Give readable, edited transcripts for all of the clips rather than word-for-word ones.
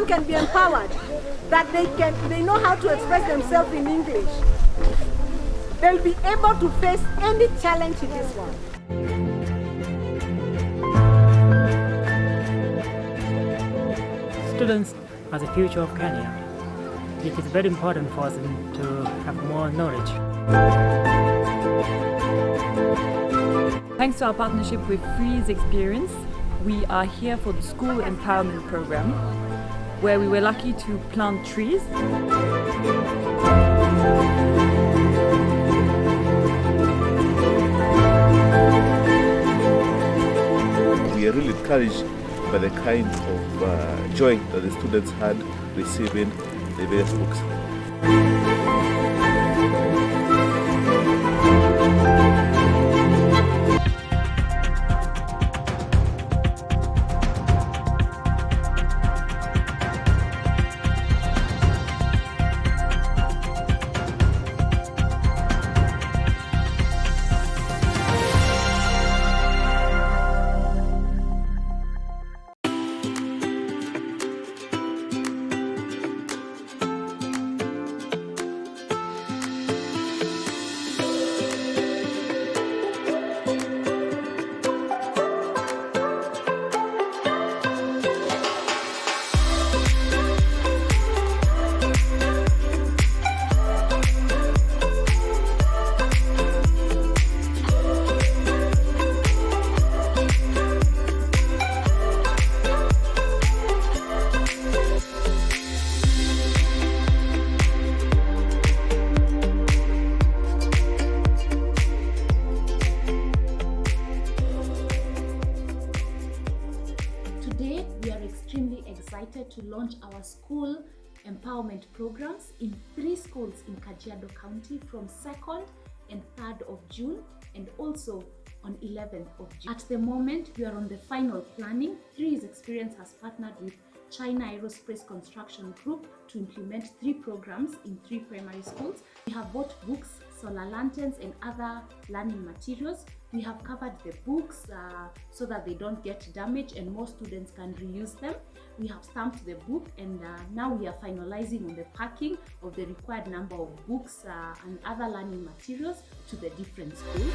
can be empowered, that they know how to express themselves in English, they'll be able to face any challenge in this world. Students are the future of Kenya. It is very important for them to have more knowledge. Thanks to our partnership with Freeze Experience, we are here for the School Empowerment Program, where we were lucky to plant trees. We are really encouraged by the kind of joy that the students had receiving the various books. Today, we are extremely excited to launch our school empowerment programs in 3 schools in Kajiado County from 2nd and 3rd of June and also on 11th of June. At the moment, we are on the final planning. Freeze Experience has partnered with China Aerospace Construction Group to implement 3 programs in 3 primary schools. We have bought books, solar lanterns and other learning materials. We have covered the books so that they don't get damaged and more students can reuse them. We have stamped the book and now we are finalizing on the packing of the required number of books and other learning materials to the different schools.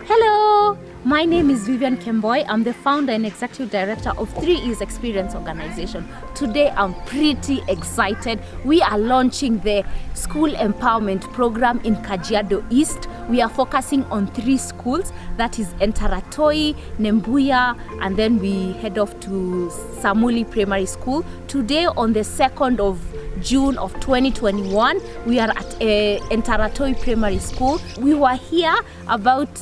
Hello, my name is Vivian Kemboy. I'm the founder and executive director of 3E's Experience Organization. Today I'm pretty excited. We are launching the school empowerment program in Kajiado East. We are focusing on 3 schools, that is Entaratoi, Nembuya, and then we head off to Samuli Primary School. Today on the 2nd of June of 2021, we are at Entaratoi Primary School. We were here about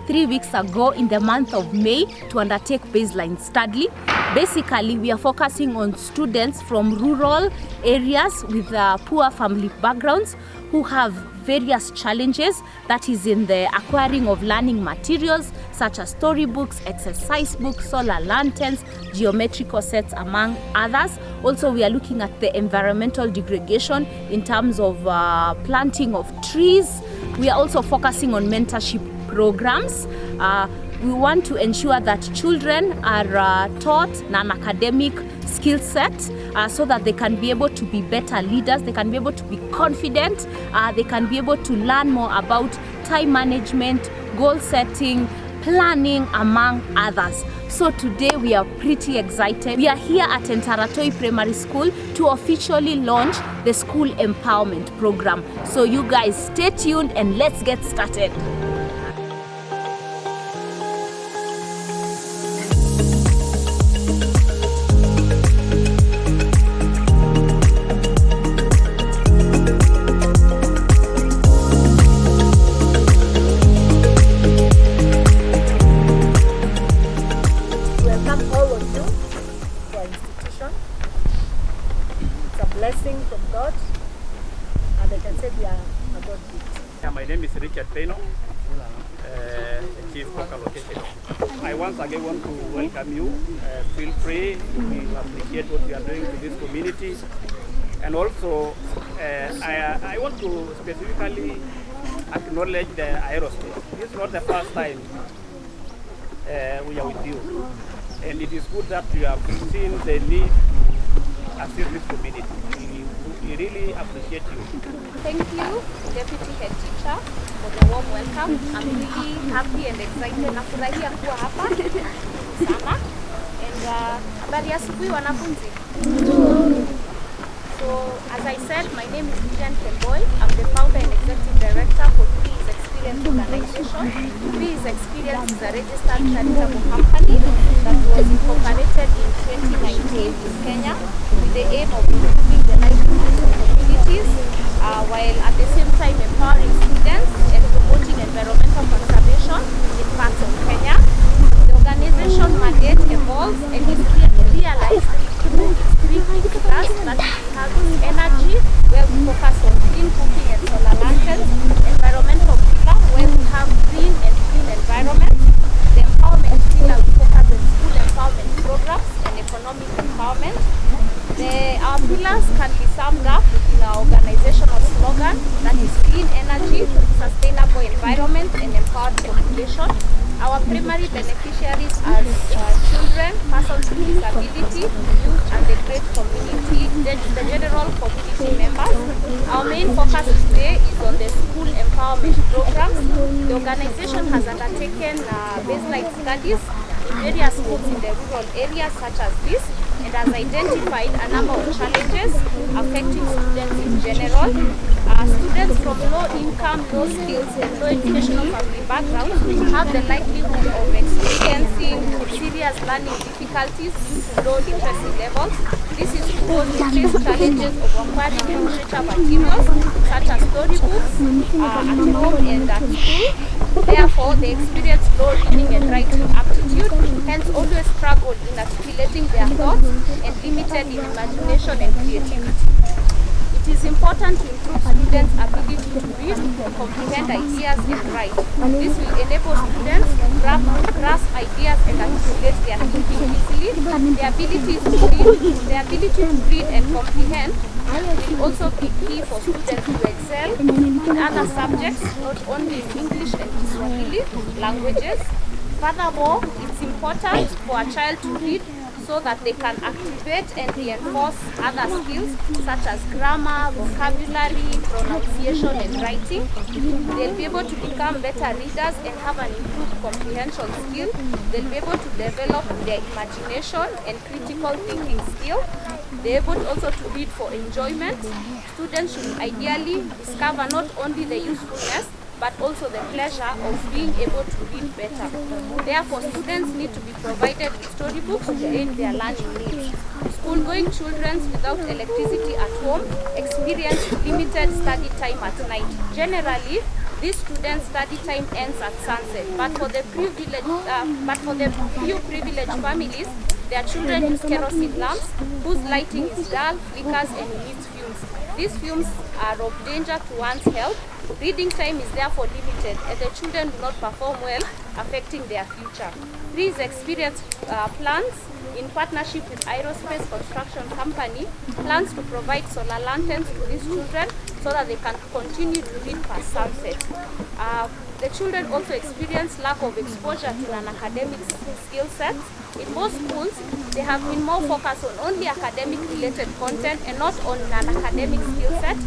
3 weeks ago in the month of May to undertake baseline study. Basically, we are focusing on students from rural areas with poor family backgrounds who have various challenges, that is in the acquiring of learning materials such as storybooks, exercise books, solar lanterns, geometrical sets, among others. Also, we are looking at the environmental degradation in terms of planting of trees. We are also focusing on mentorship programs. We want to ensure that children are taught an academic skill set so that they can be able to be better leaders, they can be able to be confident, they can be able to learn more about time management, goal setting, planning, among others. So today we are pretty excited. We are here at Entaratoi Primary School to officially launch the school empowerment program. So you guys stay tuned and let's get started. Blessing from God, and I can say we are a God gift. Yeah, my name is Richard Peno, Chief Local Location. I once again want to welcome you. Feel free, we appreciate what you are doing to this community. And also, I want to specifically acknowledge the Aerospace. This is not the first time we are with you. And it is good that you have seen the need to assist this community. We really appreciate you. Thank you, Deputy Head Teacher, for the warm welcome. I'm really happy and excited. Nafurahia kuwa hapa sana. And habari ya asubuhi wanafunzi. So, as I said, my name is Vivian. I'm the founder and executive director for 3E's Experience Organization. 3E's Experience is a registered charitable company that was incorporated in 2019 in Kenya with the aim of improving the livelihoods of communities while at the same time empowering students and promoting environmental conservation in parts of Kenya. The organization mandate evolves and is realized through three key pillars that have energy, where we focus on clean cooking and solar lanterns, environmental pillar, where we have green and clean environment, the empowerment pillar, we focus on school empowerment programs and economic empowerment. Our pillars can be summed up in our organizational slogan, that is clean energy, sustainable environment and empowered population. Our primary beneficiaries are children, persons with disability, youth and the great community, the general community members. Our main focus today is on the school empowerment programs. The organization has undertaken baseline studies in various schools in the rural areas such as this, and has identified a number of challenges affecting students in general. Students from low income, low skills and low educational family backgrounds have the likelihood of experiencing serious learning difficulties due to low literacy levels. This is because they face challenges of acquiring literature materials such as storybooks at home and at school. Therefore, they experience low reading and writing aptitude, hence always struggle in articulating their thoughts and limited in imagination and creativity. It is important to improve students' ability to read, comprehend ideas and write. This will enable students to grasp ideas and articulate their thinking easily. The ability to read and comprehend will also be key for students to excel in other subjects, not only in English and Kiswahili languages. Furthermore, it's important for a child to read so that they can activate and reinforce other skills such as grammar, vocabulary, pronunciation and writing. They'll be able to become better readers and have an improved comprehension skill. They'll be able to develop their imagination and critical thinking skill. They're able also to read for enjoyment. Students should ideally discover not only the usefulness but also the pleasure of being able to read better. Therefore, students need to be provided with storybooks to aid their learning needs. School-going children without electricity at home experience limited study time at night. Generally, these students' study time ends at sunset, but for the few privileged families, their children use kerosene lamps whose lighting is dull, flickers and emits fumes. These fumes are of danger to one's health. Reading time is therefore limited and the children do not perform well, affecting their future. 3E's Experience plans, in partnership with Aerospace Construction Company, plans to provide solar lanterns to these children so that they can continue to read past sunset. The children also experience lack of exposure to non-academic skill sets. In most schools, they have been more focused on only academic-related content and not on non-academic skill sets.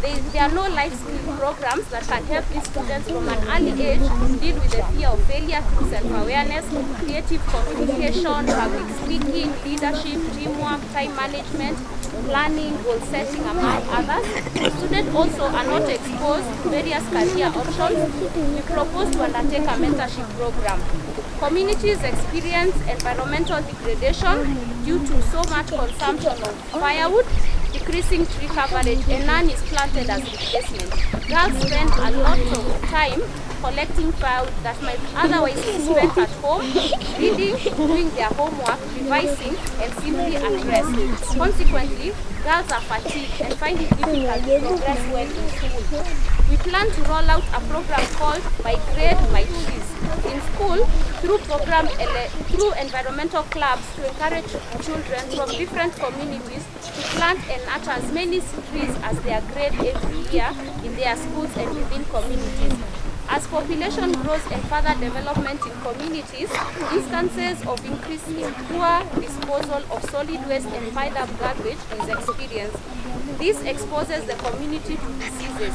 There are no life skill programs that can help these students from an early age deal with the fear of failure, self-awareness, creative communication, public speaking, leadership, teamwork, time management, planning, goal setting, among others. Students also are not exposed to various career options. We propose to undertake a mentorship program. Communities experience environmental degradation due to so much consumption of firewood, decreasing tree coverage, and none is planted as replacement. Girls spend a lot of time collecting firewood that might otherwise be spent at home, reading, doing their homework, revising, and simply at rest. Consequently, girls are fatigued and find it difficult to progress well in school. We plan to roll out a program called My Grade, My Trees, in school through through environmental clubs to encourage children from different communities to plant and nurture as many trees as they are great every year in their schools and within communities. As population grows and further development in communities, instances of increase in poor disposal of solid waste and piled-up garbage is experienced. This exposes the community to diseases.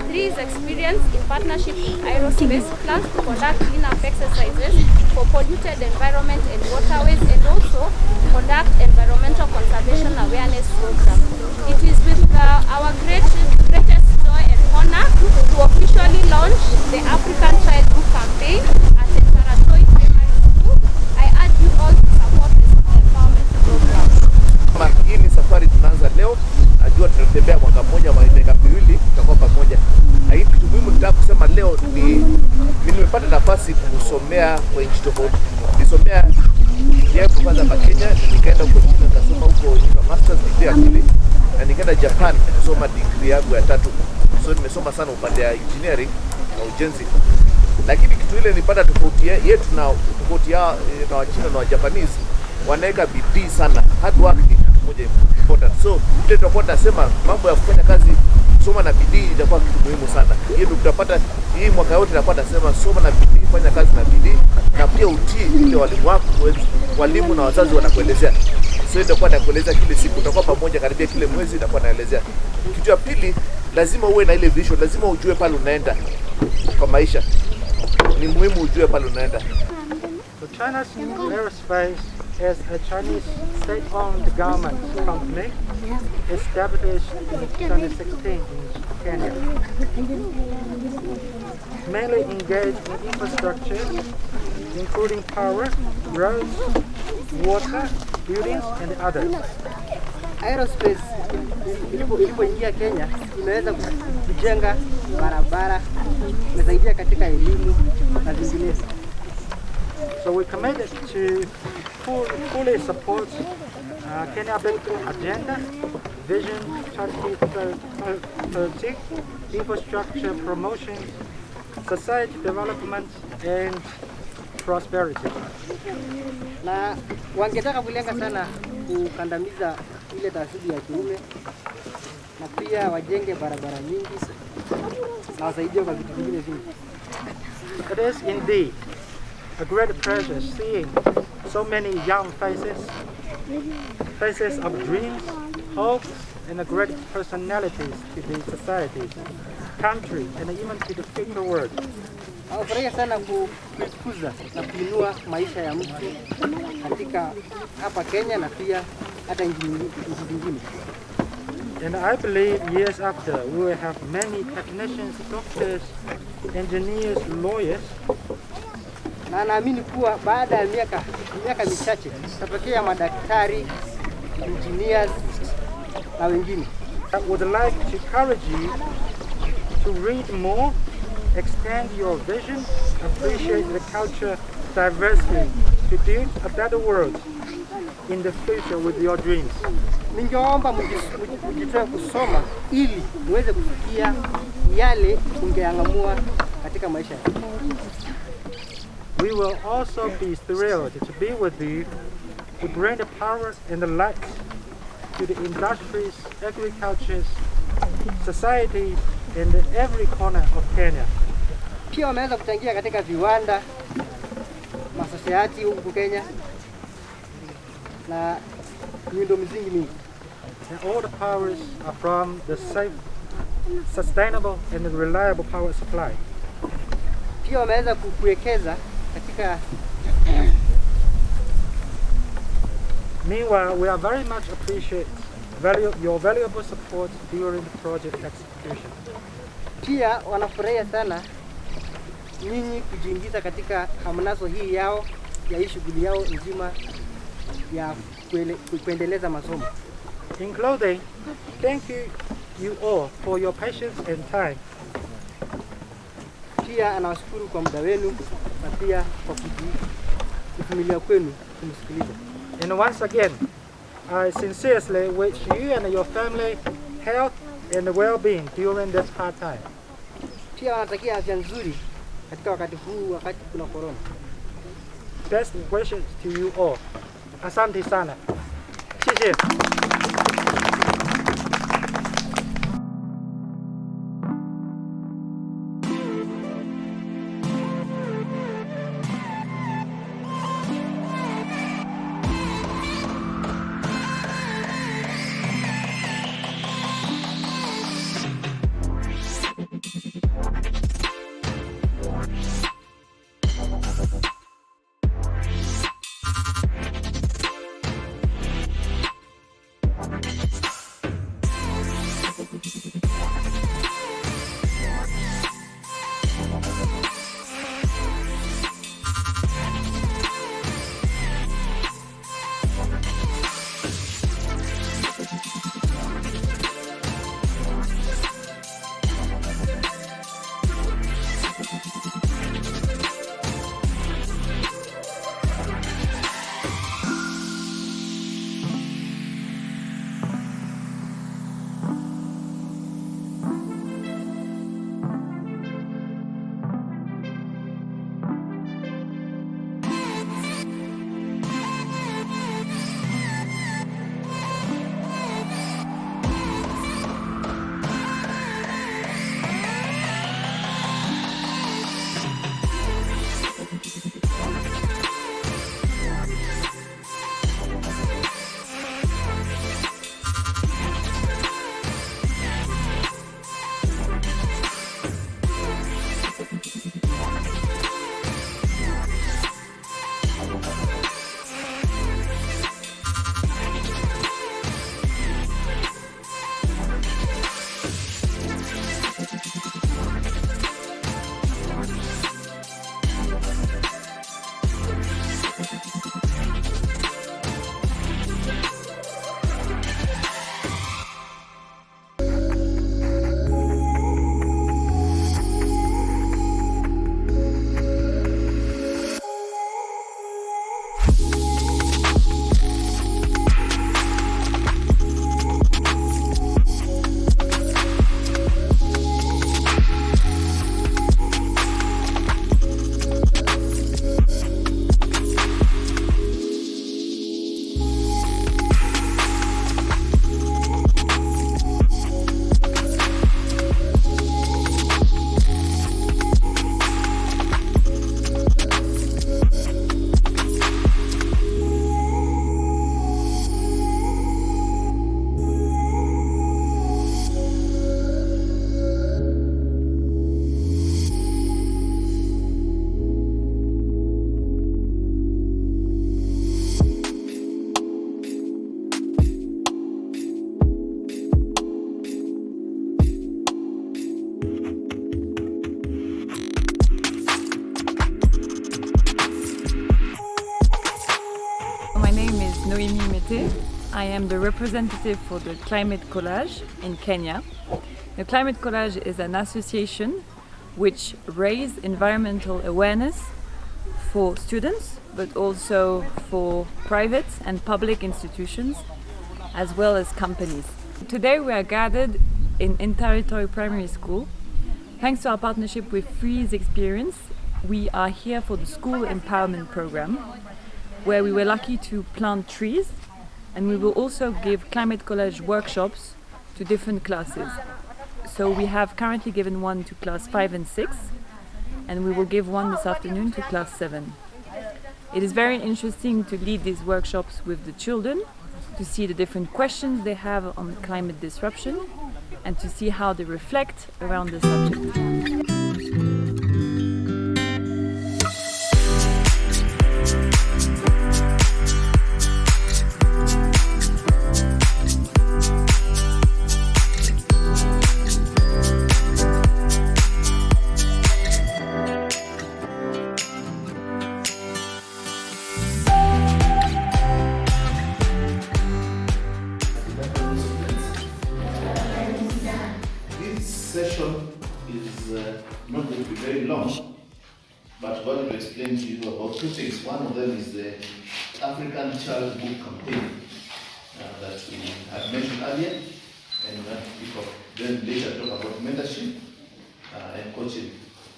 3 Experience, in partnership with Aerospace, plans to conduct cleanup exercises for polluted environment and waterways, and also conduct environmental conservation awareness program. It is with our greatest joy and honor to officially launch the African Childhood Campaign at Enteratoi Primary School. I urge you all to support the school empowerment program. Hii ni safari tunaanza leo, najua tunatembea mwaka mmoja, miaka miwili tutakuwa pamoja. Hii kitu muhimu nataka kusema leo ni nimepata nafasi kusomea kwa nchi tofauti. Nilisomea yetu kwanza hapa Kenya, nikaenda huko China nikasoma huko masters degree ya pili, na nikaenda Japan kusoma degree yangu ya 3. So nimesoma sana upande ya engineering na ujenzi. Lakini kitu ile nilipata tofauti yetu na tofauti ya na Wachina na Wajapanese, wanaweka bidii sana. Hard work ni moja important. So ile tutakuwa tunasema mambo ya kufanya kazi, soma na bidii itakuwa kitu muhimu sana. Hiyo ndio tutapata hii mwaka yote tutakuwa tunasema soma na bidii, fanya kazi na bidii, na pia utii ile walimu wako, walimu na wazazi wanakuelezea. So nitakuwa nakueleza kile siku, tutakuwa pamoja karibia kile mwezi nitakuwa naelezea. Kitu ya pili, lazima uwe na ile vision, lazima ujue pale unaenda kwa maisha. Ni muhimu ujue pale unaenda. So China's new Aerospace is a Chinese state-owned government company established in 2016 in Kenya. Mainly engaged in infrastructure, including power, roads, water, buildings, and others. Aerospace ilipoingia Kenya imeweza kujenga barabara, imesaidia katika elimu na vinginevyo. So we committed to fully support Kenya Big Agenda, Vision 2030, infrastructure promotion, society development, and prosperity. Na wangetaka kulenga sana kukandamiza ile taasisi ya kiume, na pia wajenge barabara nyingi na wasaidie kwa vitu vingine vingi. It is indeed a great pleasure seeing so many young faces of dreams, hopes, and great personalities to the society, country, and even to the future world. Nafurahia sana kukuza na kuinua maisha ya mtu katika hapa Kenya na pia hata nchi zingine. And I believe years after we will have many technicians, doctors, engineers, lawyers. Na naamini kuwa baada ya miaka michache tutatokea madaktari, engineers na wengine. I would like to encourage you to read more, extend your vision, appreciate the culture diversity, to build a better world in the future with your dreams. Ningeomba mjitoe kusoma ili muweze kufikia yale ungeangamua katika maisha yako. We will also be thrilled to be with you to bring the power and the light to the industries, agricultures, societies in every corner of Kenya. Pia wameweza kuchangia katika viwanda, masociety huku Kenya na miundo msingi mingi. And all the powers are from the safe, sustainable and reliable power supply. Pia wameweza kuwekeza katika. Meanwhile, we are very much appreciate your valuable support during the project execution. Pia wanafurahia sana nyinyi kujiingiza katika hamnazo hii yao ya hii shughuli yao nzima ya kuendeleza masomo. In closing, thank you all for your patience and time. Pia anawashukuru kwa muda wenu na pia kwa kuvumilia kwenu kumsikiliza. And once again, I sincerely wish you and your family health and well-being during this hard time. Pia wanatakia afya nzuri katika wakati huu, wakati kuna corona. Best wishes to you all. Asante sana. 谢谢。I am the representative for the Climate Collage in Kenya. The Climate Collage is an association which raises environmental awareness for students, but also for private and public institutions, as well as companies. Today we are gathered in Enteratoi Primary School. Thanks to our partnership with Freeze Experience, we are here for the School Empowerment Program, where we were lucky to plant trees, and we will also give climate collage workshops to different classes. So we have currently given one to class 5 and 6, and we will give one this afternoon to class 7. It is very interesting to lead these workshops with the children, to see the different questions they have on climate disruption, and to see how they reflect around the subject. Session is not going to be very long, but God will explain to you about two things. One of them is the African Child Book Campaign that we had mentioned earlier, and then later talk about mentorship and coaching.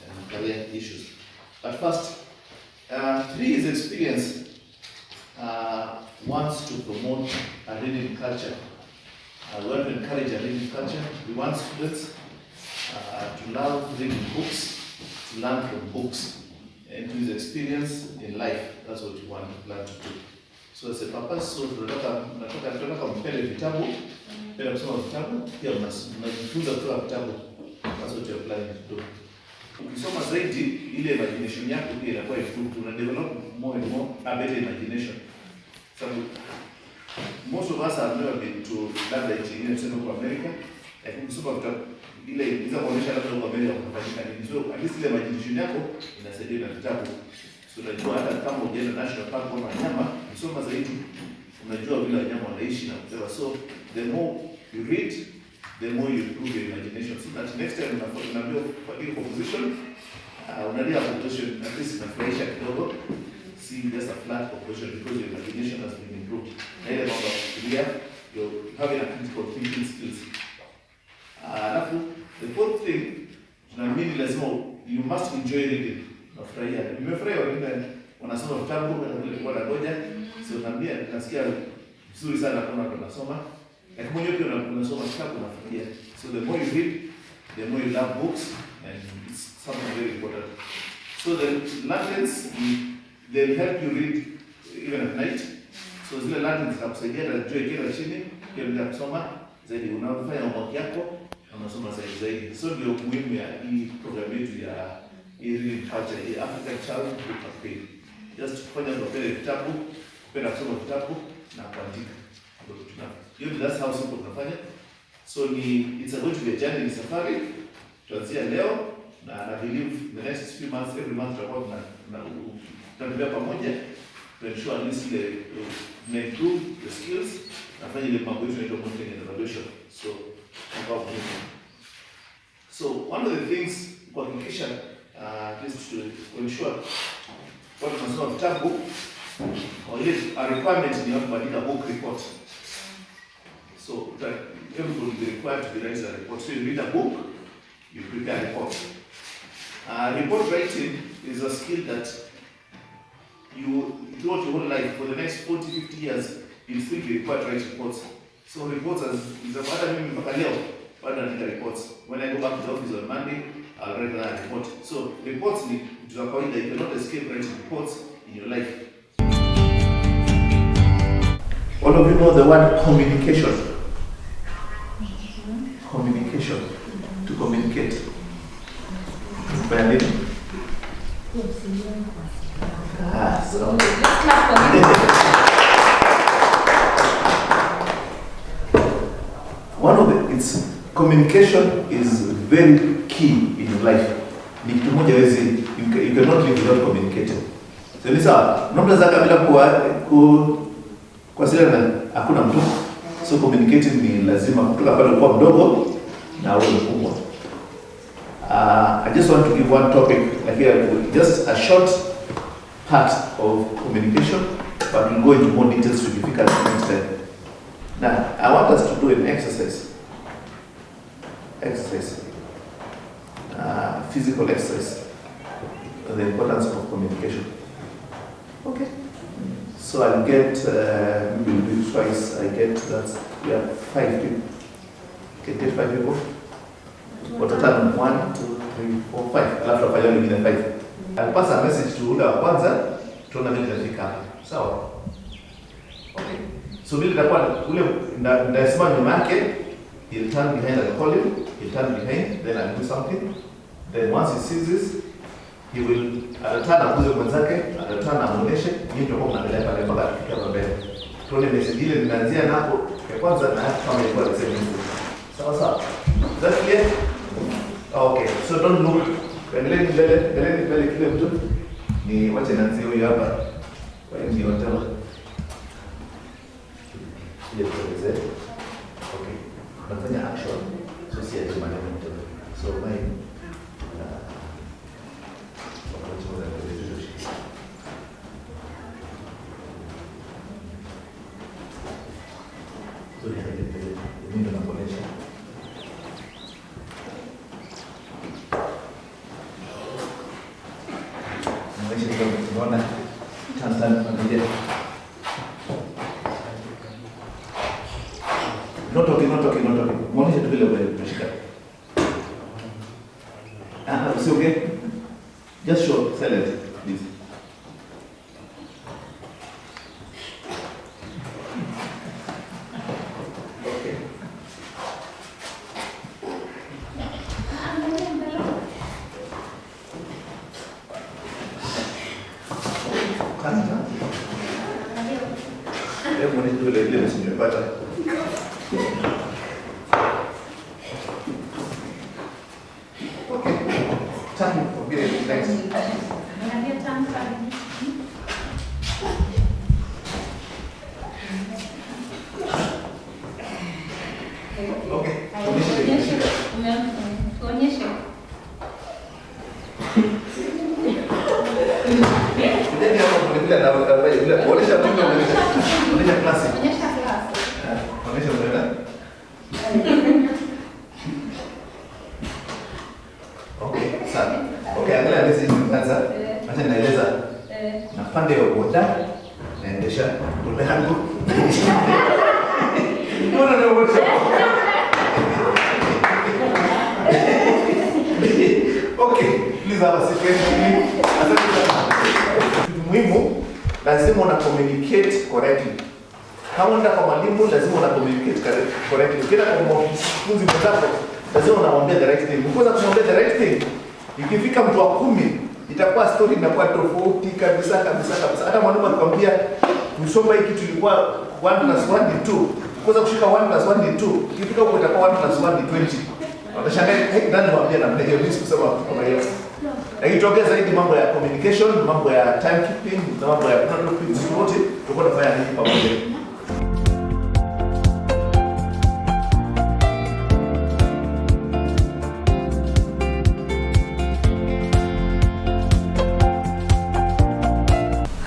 And career issues. But first, 3 years experience wants to promote a reading culture. We want to encourage a reading culture. We want students to love reading books, to learn from books, and to use experience in life. That's what we want to learn to do. So as a purpose, so tunataka mpende vitabu, mpende kusoma vitabu, pia mnajifunza kutoka vitabu. That's what you're planning to do. Ukisoma zaidi, ile imagination yako pia inakuwa improved. Una develop more and more a better imagination. So most of us have never been to labda nchi nyingine, tuseme kwa America, lakini kusoma vitabu ile inaweza kuonyesha labda kwa America kunafanyika nini. So at least ile imagination yako inasaidia na vitabu. So unajua hata kama unaenda national park kwa wanyama, kusoma zaidi unajua vile wanyama wanaishi na kuelewa. So the more you read, the more you improve your imagination. So that next time unaambiwa kwa ile composition, unalia composition at least inafurahisha kidogo. See just a flat composition because your imagination has been improved. Na ile mambo ya kufikiria, you're having a critical thinking skills. Alafu the fourth thing, tunaamini lazima you must enjoy reading. Nafurahia. Nimefurahia wengine wanasoma vitabu na vile kwa ngoja. So naambia nasikia vizuri sana kuna watu wanasoma. Lakini mwenyewe pia unasoma kitabu unafurahia. So the more you read, the more you love books, and it's something very important. So the lanterns, they'll help you read even at night. So zile lanterns zitakusaidia na joy chini, ukienda kusoma zaidi unafanya homework yako na unasoma zaidi. So ndio muhimu ya hii program yetu ya reading culture, hii African Child Book Campaign. Just kufanya kupenda vitabu, kupenda kusoma vitabu na kuandika. That's how simple tunafanya. So it's going to be a journey, ni safari. Tuanzia leo na I believe the next few months, every month tutakuwa tunatembea pamoja to ensure at least improve the skills na fanya ile mambo yetu inaitwa monitoring and evaluation. So one of the things kuhakikisha at least to ensure watu wanasoma vitabu or ile a requirement ni kuandika book report. So everybody will be required to write a report. So you read a book, you prepare a report. Report writing is a skill that you throughout your whole life for the next 40-50 years you'll still be required to write reports. So reports is a matter of mpaka leo bado naandika reports. When I go back to the office on Monday, I'll write that report. So reports ni kitu cha kawaida, you cannot escape writing reports in your life. All of you know the word communication. Communication. To communicate. So one of its communication is very key in your life. Ni kitu moja wezi, you cannot live without communicating. So ni sawa, unaweza kabla kuwasiliana hakuna mtu. So communicating ni lazima kutoka pale kwa mdogo na wewe mkubwa. I just want to give one topic here, just a short part of communication, but we'll go into more details to be next time. Now, I want us to do an exercise. Physical exercise. The importance of communication. Okay. So I'll get, we will do twice. I get that we have 5 people. Okay, get 5 people. What a time? 1, 2, 3, 4, 5. Alafu tafanya wengine 5. I'll pass a message to ule wa kwanza, tuona vile tutafika. Sawa? Okay. So vile tutakuwa ule ndasimama nyuma yake, he'll turn behind and call him, he'll turn behind, then I'll do something. Then once he sees this, he will atatana kuze mwenzake, atatana amuoneshe, nyinyi ndio mnaendelea pale mpaka tufike mbele. Tuone message ile linaanzia napo ya kwanza na kama ilikuwa the same. Sawa sawa. Is that clear? Okay, so don't look. Endeleni mbele kile mtu. Ni wacha nianzie huyu hapa. Kwa hiyo ndio tena. Ile tueleze. Okay. Nafanya action. So si ati maneno tena. So mine Unaona? Tanzania familia. Not talking. Muonyeshe tu vile umeshika. It's okay. Just show silent, please. Okay. Muhimu, lazima una communicate correctly. Kama unataka kwa mwalimu lazima una communicate correctly. Kila kwa mwanafunzi mwenzako lazima unamwambia the right thing. Ukiweza kumwambia the right thing, ikifika mtu wa 10 itakuwa story inakuwa tofauti kabisa. Hata mwalimu akikwambia kusoma hiki kitu ilikuwa 1 + 1 ni 2. Ukiweza kushika 1 + 1 ni 2, ikifika huko itakuwa 1 + 1 ni 20. Utashangaa ndani mwambia na mnege hivi kusema kama hiyo. Lakini tuongea zaidi mambo ya communication, mambo ya timekeeping, na mambo ya productivity wote tutakuwa tunafanya nini pamoja.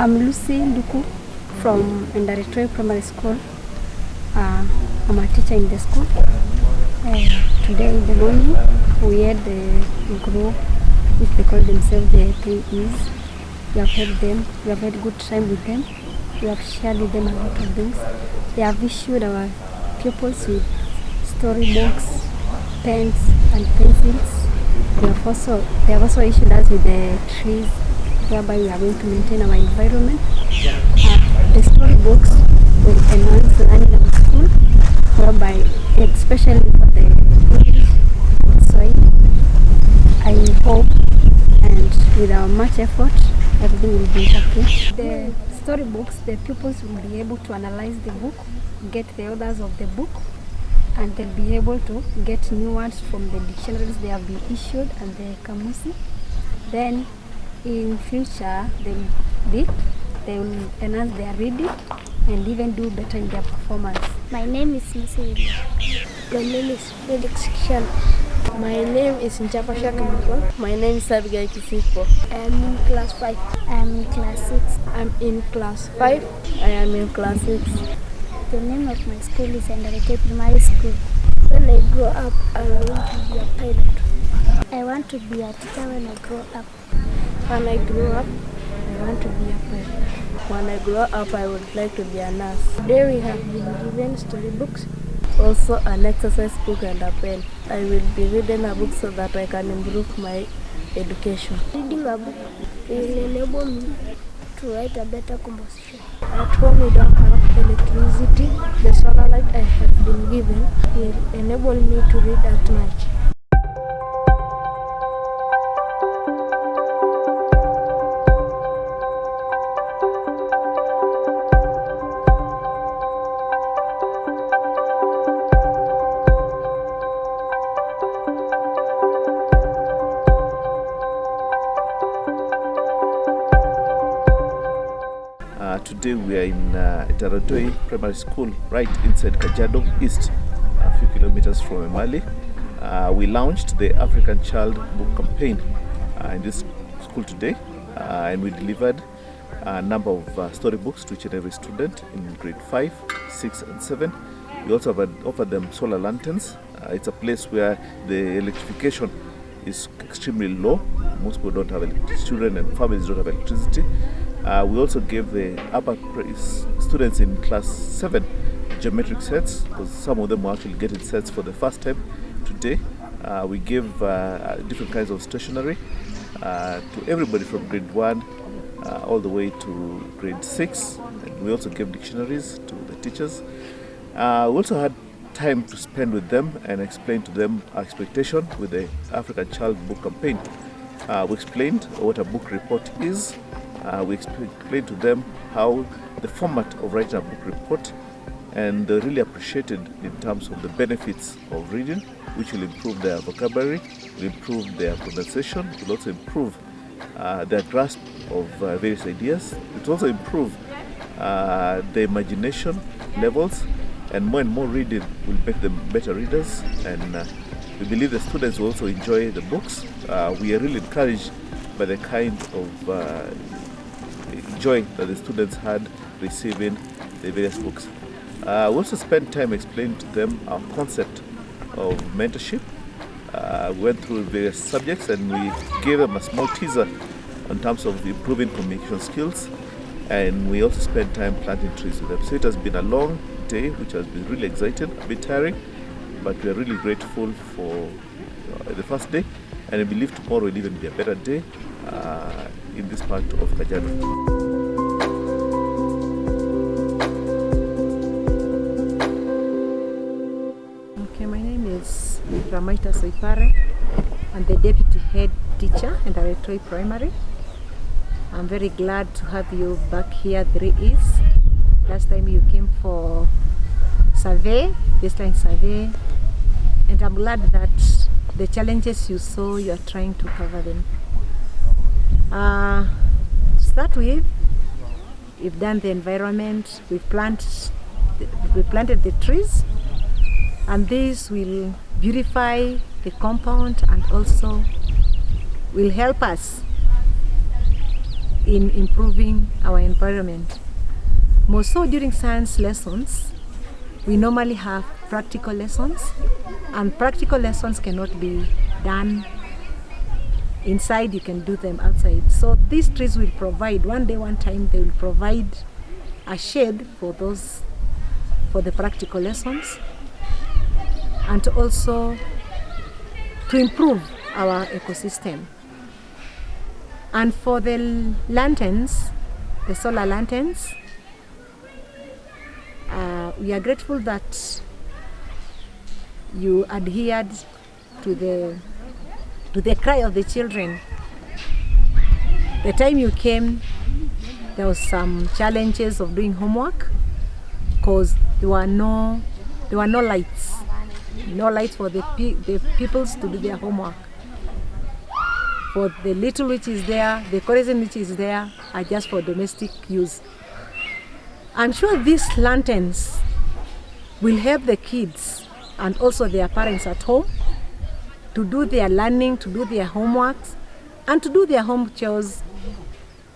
I'm Lucy Nduku from Enteratoi Primary School. I'm a teacher in the school. Today in the morning we had the group, which they call themselves the 3Es. We have had them, we have had good time with them. We have shared with them a lot of things. They have issued our pupils with storybooks, pens and pencils. They have also issued us with the trees, whereby we are going to maintain our environment. The storybooks will enhance learning in school, whereby, especially for the English side, I hope, and with our much effort, everything will be okay. The storybooks, the pupils will be able to analyze the book, get the authors of the book, and they'll be able to get new words from the dictionaries they have been issued and the Kamusis. Then in future they will enhance their reading and even do better in their performance. My name is Missy. My name is Felix Shan. My name is Njapasha Kamako. My name is Abigail Kisipo. I am in class 5. I am in class 6. I'm in class 5. I am in class 6. The name of my school is Enteratoi Primary School. When I grow up, I want to be a pilot. I want to be a teacher when I grow up. When I grow up, I want to be a pilot. When I grow up, I would like to be a nurse. Today we have been given storybooks, also an exercise book and a pen. I will be reading a book so that I can improve my education. Reading a book will enable me to write a better composition. At home we don't have electricity. The solar light I have been given will enable me to read at night. Today we are in Entaratoi Primary School, right inside Kajiado East, a few kilometers from Emali. We launched the African Child Book Campaign in this school today, and we delivered a number of storybooks to each and every student in grade 5, 6 and 7. We also offered them solar lanterns. It's a place where the electrification is extremely low. Most people don't have electricity, children and families don't have electricity. We also gave the upper students in class 7 geometric sets, because some of them were actually getting sets for the first time today. We gave different kinds of stationery to everybody from grade 1 all the way to grade 6. And we also gave dictionaries to the teachers. We also had time to spend with them and explain to them our expectation with the African Child Book Campaign. We explained what a book report is. We explained to them how the format of writing a book report, and they really appreciated in terms of the benefits of reading, which will improve their vocabulary, will improve their pronunciation, will also improve their grasp of various ideas. It will also improve the imagination levels, and more reading will make them better readers. And we believe the students will also enjoy the books. We are really encouraged by the kind of joy that the students had receiving the various books. We also spent time explaining to them our concept of mentorship. We went through various subjects and we gave them a small teaser in terms of improving communication skills, and we also spent time planting trees with them. So it has been a long day, which has been really exciting, a bit tiring, but we are really grateful for the first day, and I believe tomorrow will even be a better day in this part of Kajiado. I'm the deputy head teacher in Enteratoi Primary. I'm very glad to have you back here 3 East. Last time you came for survey, baseline survey, and I'm glad that the challenges you saw, you are trying to cover them. To start with, we've done the environment, we've planted the trees, and this will beautify the compound and also will help us in improving our environment. More so during science lessons, we normally have practical lessons, and practical lessons cannot be done inside, you can do them outside. So these trees will provide, one time they will provide a shade for the practical lessons, and also to improve our ecosystem. And for the lanterns, the solar lanterns, we are grateful that you adhered to the cry of the children. The time you came, there was some challenges of doing homework because there were no lights. No lights for the pupils to do their homework. For the little which is there, the kerosene which is there are just for domestic use. I'm sure these lanterns will help the kids and also their parents at home to do their learning, to do their homeworks, and to do their home chores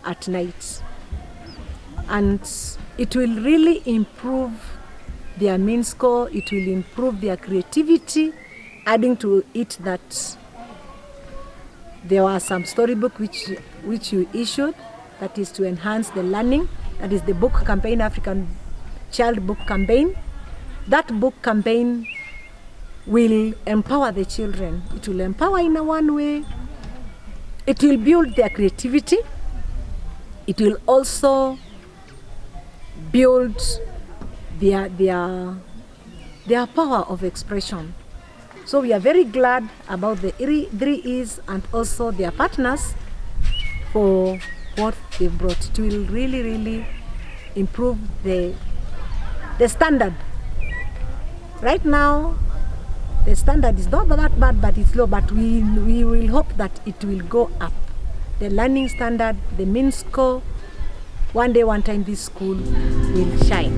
at night. And it will really improve their main score, it will improve their creativity, adding to it that there were some storybook which you issued, that is to enhance the learning, that is the book campaign, African Child Book Campaign. That book campaign will empower the children. It will empower in one way, it will build their creativity, it will also build their power of expression. So we are very glad about the 3 E's and also their partners for what they brought. It will really improve the standard. Right now, the standard is not that bad, but it's low, but we will hope that it will go up. The learning standard, the mean score, one day, one time this school will shine.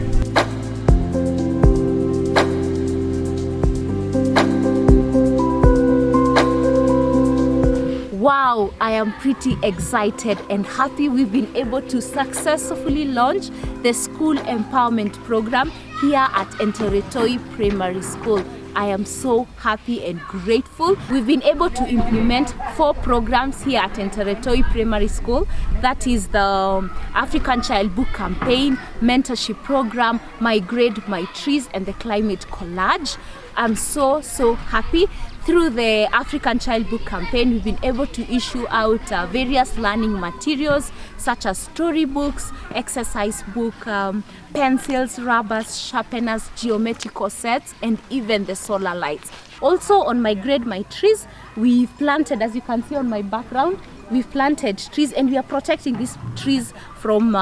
Wow, I am pretty excited and happy we've been able to successfully launch the school empowerment program here at Enteratoi Primary School. I am so happy and grateful. We've been able to implement 4 programs here at Enteratoi Primary School. That is the African Child Book Campaign, Mentorship Program, My Grade, My Trees, and the Climate Collage. I'm so happy. Through the African Child Book Campaign, we've been able to issue out various learning materials such as storybooks, exercise book, pencils, rubbers, sharpeners, geometrical sets, and even the solar lights. Also on My Grade, My Trees, we've planted, as you can see on my background, we've planted trees, and we are protecting these trees from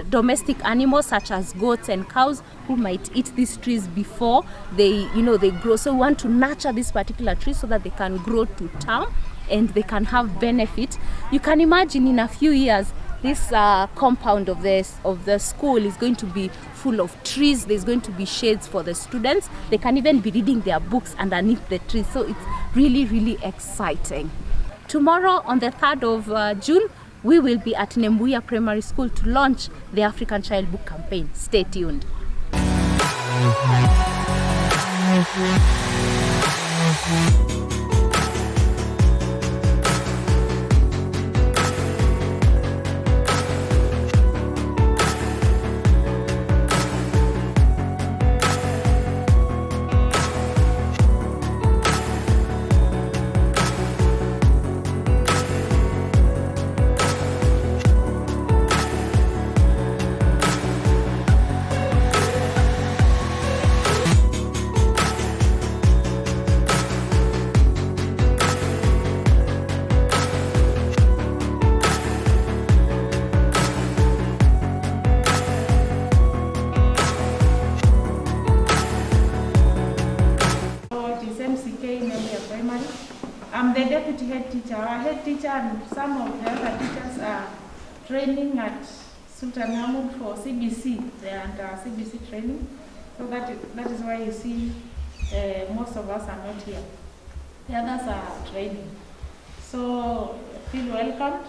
domestic animals such as goats and cows who might eat these trees before they grow. So we want to nurture this particular tree so that they can grow to term and they can have benefit. You can imagine in a few years this compound of the school is going to be full of trees. There's going to be shades for the students. They can even be reading their books underneath the trees. So it's really exciting. Tomorrow on the 3rd of June, we will be at Nembuya Primary School to launch the African Child Book Campaign. Stay tuned. I'm the deputy head teacher. Our head teacher and some of the other teachers are training at Sultan Mahmud for CBC. They are under CBC training. So that is why you see most of us are not here. The others are training. So feel welcomed.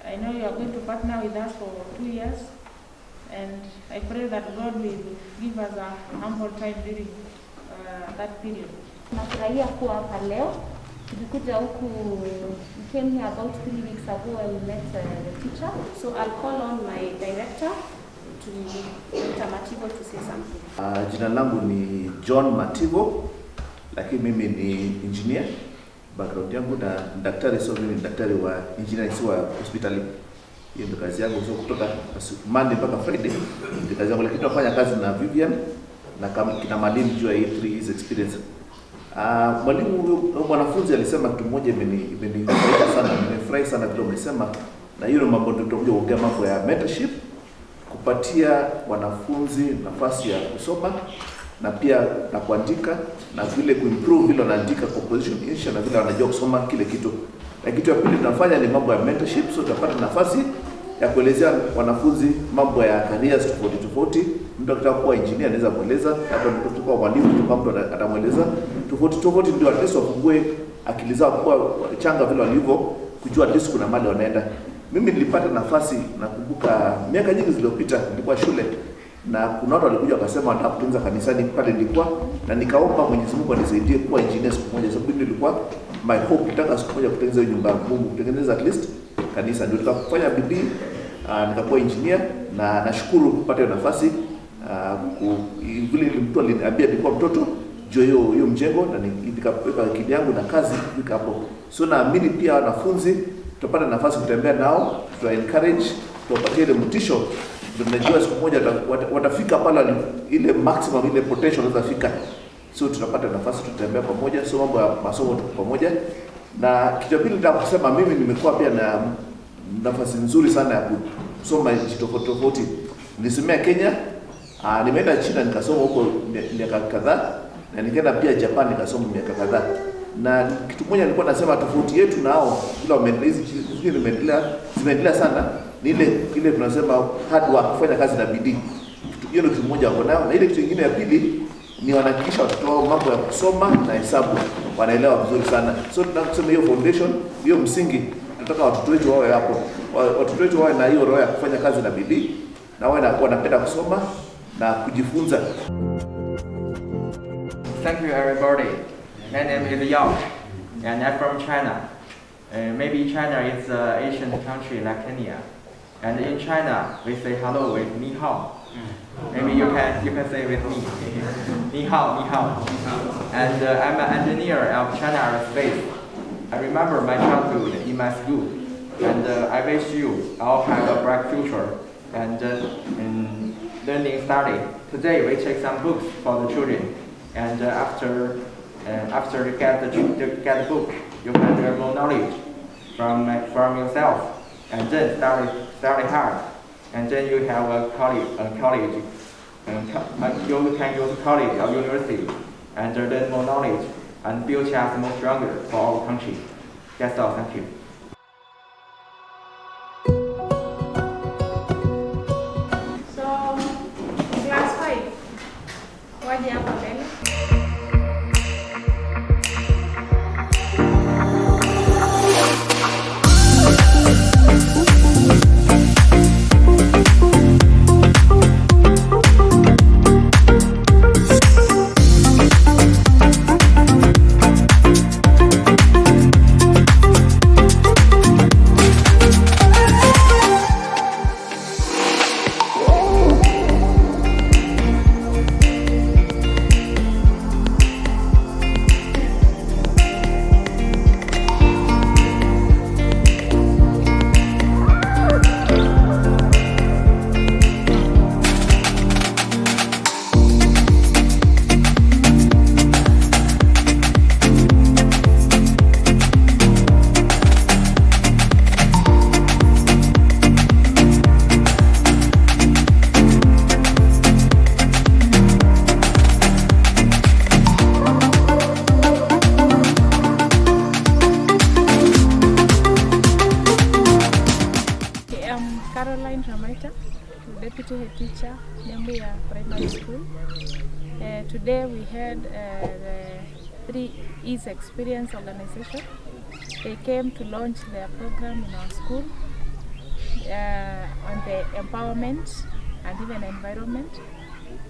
I know you are going to partner with us for 2 years. And I pray that God will give us a humble time during that period. Nafurahia kuwa hapa leo. Tulikuja huku, we came here about 3 weeks ago. I met the teacher. So I'll call on my director to Mativo to say something. Jina langu ni John Mativo, lakini mimi ni engineer. Background yangu na daktari, so mimi ni daktari wa engineering wa hospitali. Hiyo ndio kazi yangu, so kutoka Monday mpaka Friday ndio kazi yangu, lakini nafanya kazi na Vivian na kina mwalimu juu ya 3 years experience. Mwalimu mwanafunzi alisema kitu moja imenifurahisha sana, nimefurahi sana vile umesema, na hiyo mambo ndio tutakuja kuongea mambo ya mentorship, kupatia wanafunzi nafasi ya kusoma na pia na kuandika na vile kuimprove vile wanaandika composition insha na vile wanajua kusoma kile kitu. Na kitu ya pili tunafanya ni mambo ya mentorship, so tutapata nafasi ya kuelezea wanafunzi mambo ya careers tofauti. Mtu akitaka kuwa engineer anaweza kueleza, hata mtu kutoka mwalimu mtu atamueleza tofauti, ndio at least wafungue akili zao kwa changa vile walivyo kujua at least kuna mahali wanaenda. Mimi nilipata nafasi, nakumbuka miaka nyingi zilizopita nilikuwa shule na kuna watu walikuja wakasema wanataka kutunza kanisani pale nilikuwa, na nikaomba Mwenyezi Mungu anisaidie kuwa engineer siku moja, sababu nilikuwa my hope nataka siku moja kutengeneza nyumba ya Mungu, kutengeneza at least kanisa. Ndio nikafanya bidii nikakuwa engineer, na nashukuru kupata nafasi vile mtu aliniambia nilikuwa mtoto juu hiyo mjengo, na nikaweka akili yangu na kazi fika hapo. So naamini pia wanafunzi tutapata nafasi kutembea nao, tuta encourage, tuwapatie ile mtisho, tunajua siku moja watafika pale ile maximum ile potential wanaweza fika. So tutapata nafasi tutembea pamoja, so mambo ya masomo tuko pamoja. Na kitu pili nataka kusema, mimi nimekuwa pia na nafasi nzuri sana ya kusoma nchi tofauti. Nilisomea Kenya, nimeenda China nikasoma huko miaka kadhaa, na nikaenda pia Japan nikasoma miaka kadhaa. Na kitu moja nilikuwa nasema tofauti yetu nao bila zimeendelea sana ni ile tunasema hard work, kufanya kazi na bidii. Hiyo ndio kitu moja wako nayo, na ile kitu kingine ya pili ni wanahakikisha watoto wao mambo ya kusoma na hesabu wanaelewa vizuri sana. So tunasema hiyo foundation, hiyo msingi, tunataka watoto wetu wawe hapo. Watoto wetu wawe na hiyo roho ya kufanya kazi na bidii, na wawe wanapenda kusoma na kujifunza. Thank you, everybody. My name is Yao, and I'm from China. Maybe China is an Asian country like Kenya, and in China we say hello with ni hao. Maybe you can say with me, ni hao, ni hao. And I'm an engineer of China Aerospace. I remember my childhood in my school, and I wish you all have a bright future and in learning study. Today we take some books for the children, and after you get the book, you can learn more knowledge from yourself, and then study hard, and then you have a college, and you can go to college or university and learn more knowledge and build us more stronger for our country. That's all. Thank you. So, class 5, waje hapa mbele. Deputy Head Teacher, Nembuya Primary School. Today we had the 3E's Experience Organization. They came to launch their program in our school on the empowerment and even environment.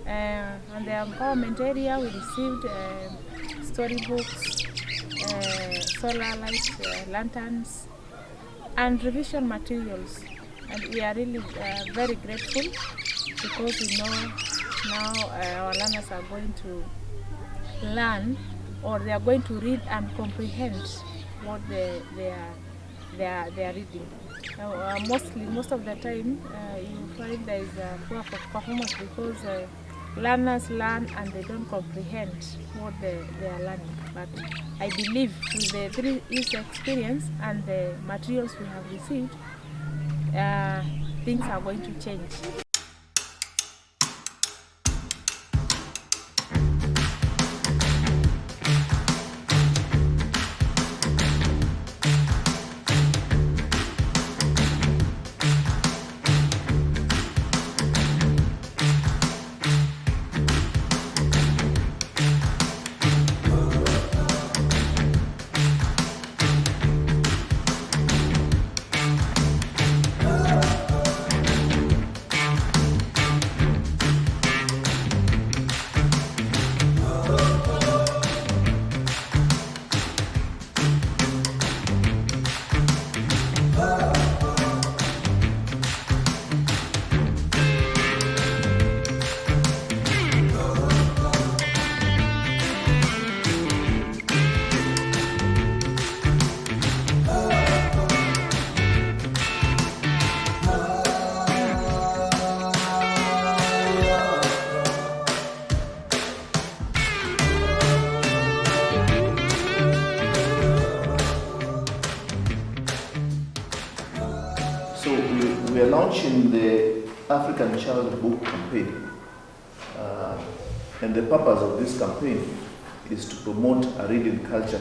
On the empowerment area, we received storybooks, solar light lanterns, and revision materials. And we are really very grateful because we know now our learners are going to learn, or they are going to read and comprehend what they are reading. Most of the time you find there is a poor performance because learners learn and they don't comprehend what they are learning. But I believe with the 3E's experience and the materials we have received, things are going to change. We are launching the African Child Book Campaign, and the purpose of this campaign is to promote a reading culture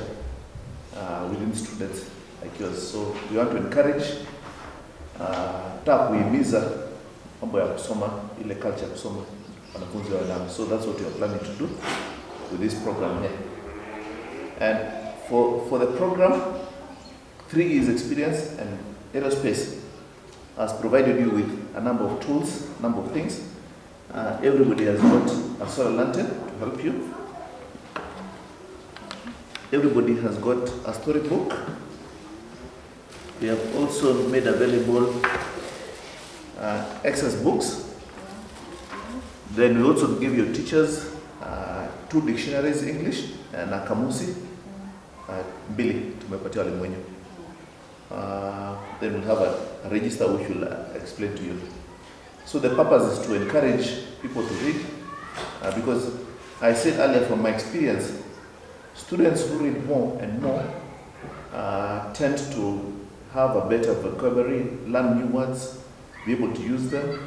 within students like yours. So we want to encourage kuhimiza mambo ya kusoma, ile culture ya kusoma wanafunzi wa damu. So that's what we are planning to do with this program here. And for the program, 3E's Experience and Aerospace has provided you with a number of tools, a number of things. Everybody has got a solar lantern to help you. Everybody has got a storybook. We have also made available exercise books. Then we also give your teachers 2 dictionaries, English and a Kamusi, mbili tumepatia walimu wenyu. Then we'll have a register which will explain to you. So the purpose is to encourage people to read, because I said earlier from my experience, students who read more and more tend to have a better vocabulary, learn new words, be able to use them,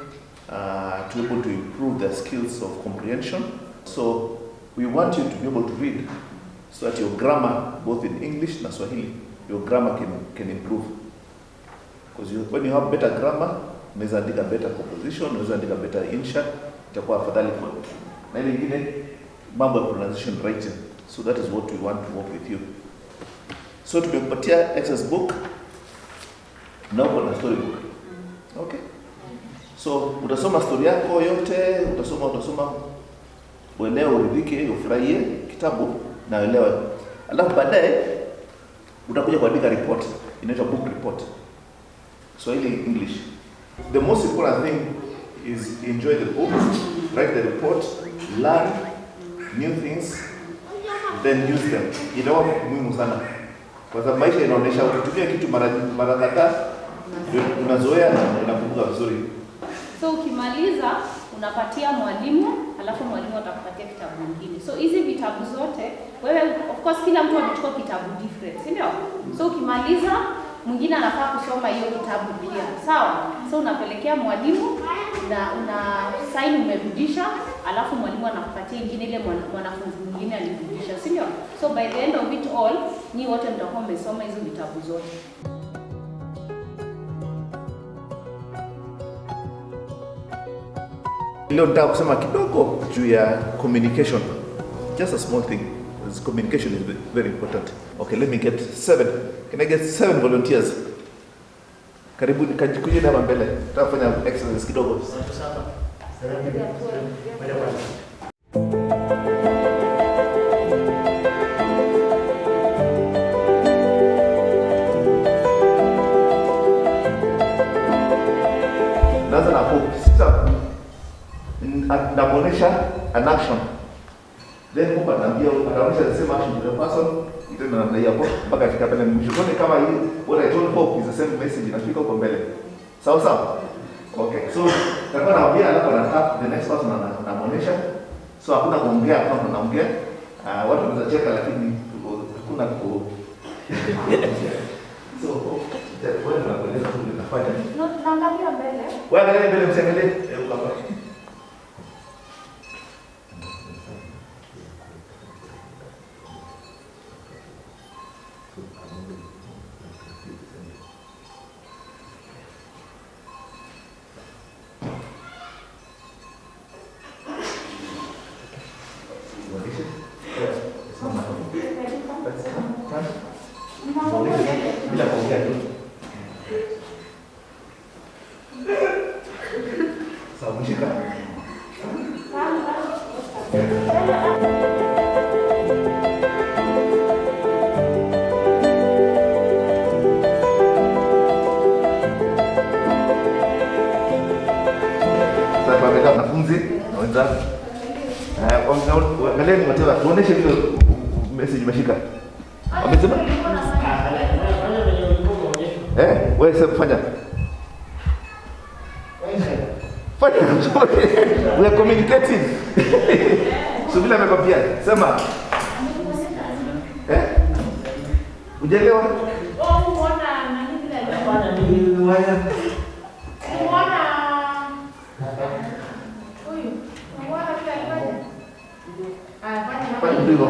to be able to improve their skills of comprehension. So we want you to be able to read so that your grammar, both in English and Swahili, your grammar can improve. Because when you have better grammar, unaweza andika better composition, unaweza andika better insha, itakuwa afadhali kwa. Na ile nyingine mambo ya pronunciation writing. So that is what we want to work with you. So tumekupatia exercise book na uko na story book. Okay? So utasoma story yako yote, utasoma uelewe, uridhike, ufurahie kitabu na uelewe. Alafu baadaye utakuja kuandika report, inaitwa book report. Swahili, English. The most important thing is enjoy the book, write the report, learn new things, then use them. Itakuwa muhimu sana. Kwa sababu maisha inaonyesha ukitumia kitu mara kadhaa unazoea na unakumbuka vizuri. So ukimaliza unapatia mwalimu, alafu mwalimu atakupatia kitabu kingine. So hizi vitabu zote, wewe of course kila mtu anachukua kitabu different, si ndio? So ukimaliza mwingine anafaa kusoma hiyo kitabu pia. Sawa? So unapelekea mwalimu na una sign umerudisha, alafu mwalimu anakupatia ingine ile mwanafunzi mwingine alirudisha, si ndio? So by the end of it all, ni wote mtakuwa mmesoma hizo vitabu zote. Leo nataka kusema kidogo juu ya communication. Just a small thing. This communication is very important. Okay, let me get 7. Can I get 7 volunteers? Karibuni kujeni hapa mbele. Tutafanya exercise kidogo. Naanza na hope. Sasa namuonesha an action. Then hope ataonyesha the same action to the person. Itaenda namna hiyo hapo mpaka afika pale mwisho. Kama hii what I told hope is the same message inafika huko mbele. Sawa sawa? Okay. So tutakuwa naambia alafu na tap the next person anamuonesha. So hakuna kuongea kama tunaongea. Watu wanaweza cheka lakini hakuna ku So wewe unakueleza tu unafanya. Naangalia mbele. Wewe angalia mbele msiangalie. Ukapa. Bila kuongea tu. Sawa, mshika. Sasa pameka wanafunzi na wenzangu. Angalieni Mativo, tuoneshe vile message umeshika. Wamesema? Wewe sasa fanya. Fanya. We are communicating. So vile amekwambia, sema. Unaelewa? Unaona nani vile alifanya nini? Unaona huyu. Unaona vile alifanya? Fanya hivyo.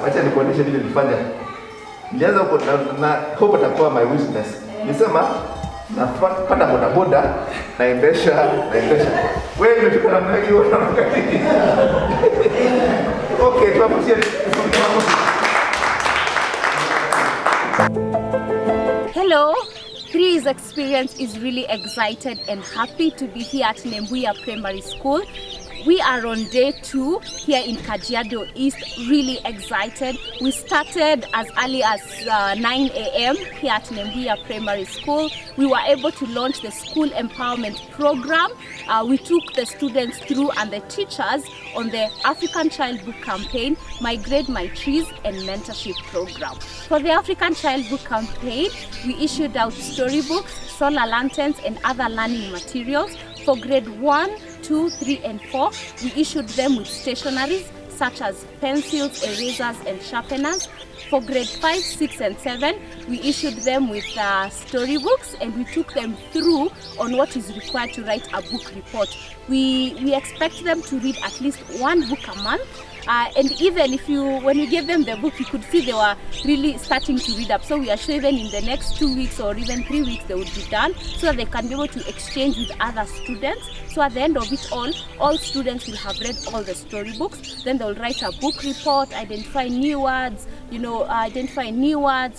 Wacha nikuonyeshe vile nilifanya. Nilianza huko na hope atakuwa my witness. Nilisema napanda bodaboda naendesha. Wewe umefika namna hiyo unaona. Okay, tunapatia. Hello, 3's Experience is really excited and happy to be here at Nembuya Primary School. We are on day 2 here in Kajiado East, really excited. We started as early as 9 a.m. here at Nembuya Primary School. We were able to launch the school empowerment program. We took the students through and the teachers on the African Child Book Campaign, My Grade, My Trees and Mentorship Program. For the African Child Book Campaign, we issued out storybooks, solar lanterns and other learning materials. For grade 1, 2, 3 and 4, we issued them with stationaries such as pencils, erasers and sharpeners. For grade 5, 6 and 7, we issued them with storybooks and we took them through on what is required to write a book report. We expect them to read at least 1 book a month. And even when you gave them the book, you could see they were really starting to read up. So we are sure even in the next 2 weeks or even 3 weeks they would be done, so that they can be able to exchange with other students. So at the end of it all students will have read all the storybooks. Then they'll write a book report, identify new words,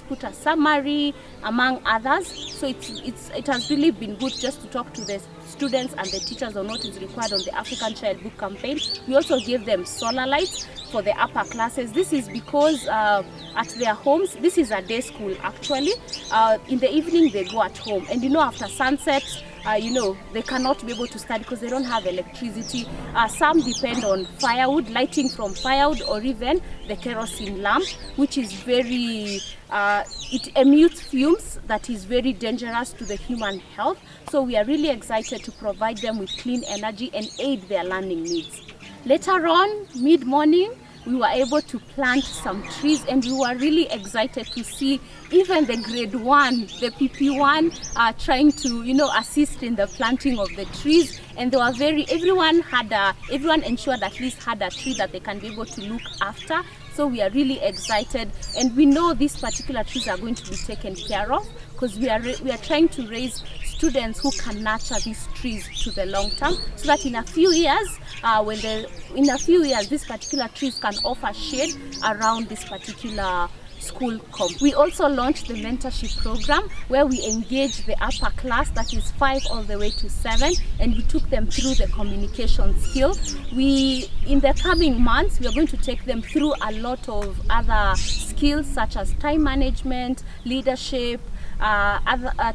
put a summary, among others. So it has really been good just to talk to the students and the teachers on what is required on the African Child Book Campaign. We also give them solar lights for the upper classes. This is because at their homes, this is a day school actually. In the evening they go at home, and after sunset, they cannot be able to study because they don't have electricity. Some depend on firewood, lighting from firewood, or even the kerosene lamp, which is very, it emits fumes that is very dangerous to the human health. So we are really excited to provide them with clean energy and aid their learning needs. Later on, mid-morning, we were able to plant some trees, and we were really excited to see even the grade 1, the PP1, trying to assist in the planting of the trees. And they were everyone ensured at least had a tree that they can be able to look after. So we are really excited, and we know these particular trees are going to be taken care of, because we are trying to raise students who can nurture these trees to the long term, so that in a few years, these particular trees can offer shade around this particular school comp. We also launched the mentorship program, where we engage the upper class, that is 5 all the way to 7, and we took them through the communication skill. In the coming months, we are going to take them through a lot of other skills such as time management, leadership,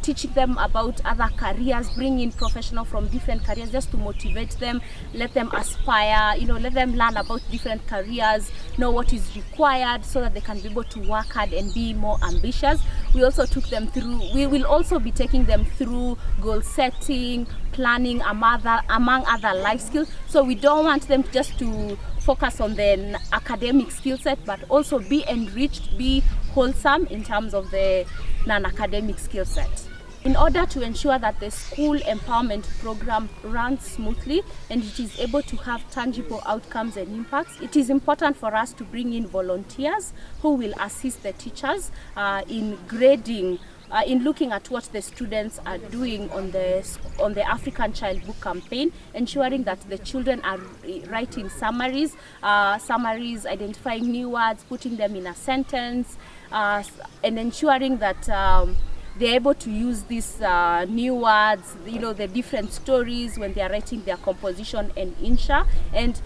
teaching them about other careers, bring in professionals from different careers just to motivate them, let them aspire, let them learn about different careers, know what is required so that they can be able to work hard and be more ambitious. We also took them through, we will also be taking them through goal setting, planning, among other life skills. So we don't want them just to focus on the academic skill set, but also be enriched, be wholesome in terms of the non-academic skill set. In order to ensure that the school empowerment program runs smoothly and it is able to have tangible outcomes and impacts, it is important for us to bring in volunteers who will assist the teachers in grading, in looking at what the students are doing on the African Child Book Campaign, ensuring that the children are writing summaries, identifying new words, putting them in a sentence, and ensuring that they're able to use these new words, the different stories when they are writing their composition and insha. And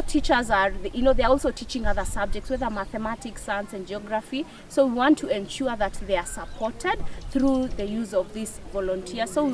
teachers are, they're also teaching other subjects, whether mathematics, science and geography. So we want to ensure that they are supported through the use of these volunteers. So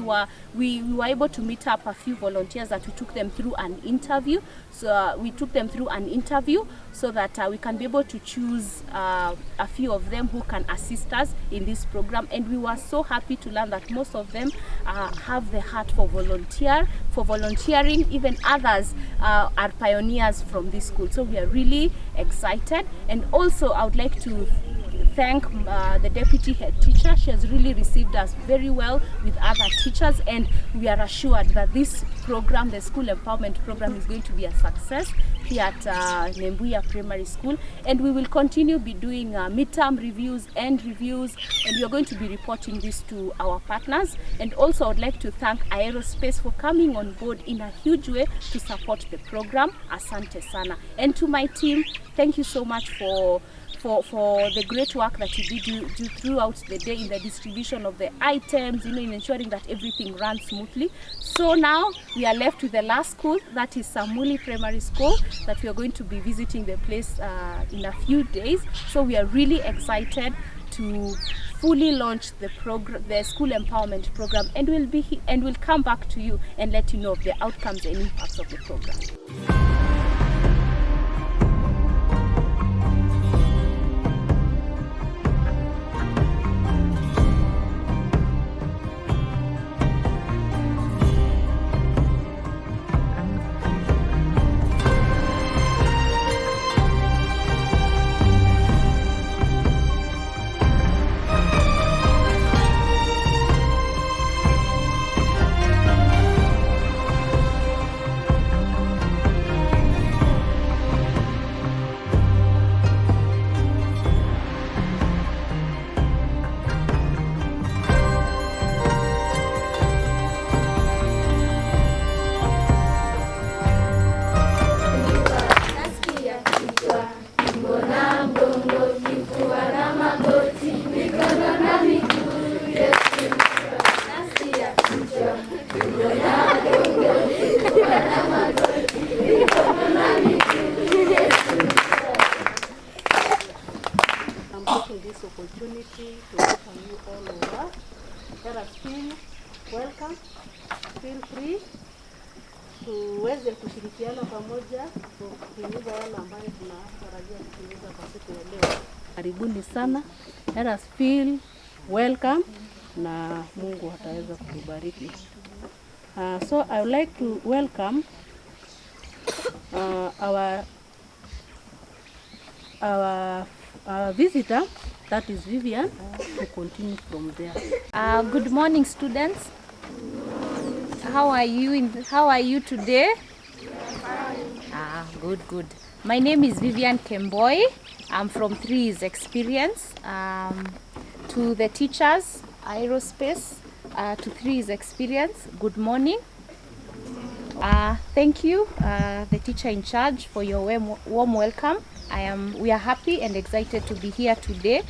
we were able to meet up a few volunteers that we took them through an interview. So we took them through an interview so that we can be able to choose a few of them who can assist us in this program. And we were so happy to learn that most of them have the heart for volunteering. Even others are pioneers from this school. So we are really excited. And also I would like to thank the deputy head teacher. She has really received us very well with other teachers, and we are assured that this program, the school empowerment program, is going to be a success here at Nembuya Primary School. And we will continue be doing midterm reviews, end reviews, and we are going to be reporting this to our partners. And also I would like to thank Aerospace for coming on board in a huge way to support the program. Asante sana. And to my team, thank you so much for for the great work that you do throughout the day in the distribution of the items, in ensuring that everything runs smoothly. So now we are left with the last school, that is Samuli Primary School, that we are going to be visiting the place in a few days. So we are really excited to fully launch the school empowerment program, and we'll come back to you and let you know of the outcomes and impacts of the program. This opportunity to welcome you all over. Let us feel welcome, feel free tuweze kushirikiana pamoja kutimiza yale ambayo tunatarajia kutimiza kwa siku ya leo. Karibuni sana. Let us feel welcome na Mungu ataweza kutubariki. So I would like to welcome our visitor, that is Vivian, to continue from there. Good morning, students. How are you today? Good. My name is Vivian Kemboy. I'm from 3 Years Experience. To the teachers, Aerospace, to 3 Years Experience, good morning. Thank you, the teacher in charge, for your warm welcome. We are happy and excited to be here today.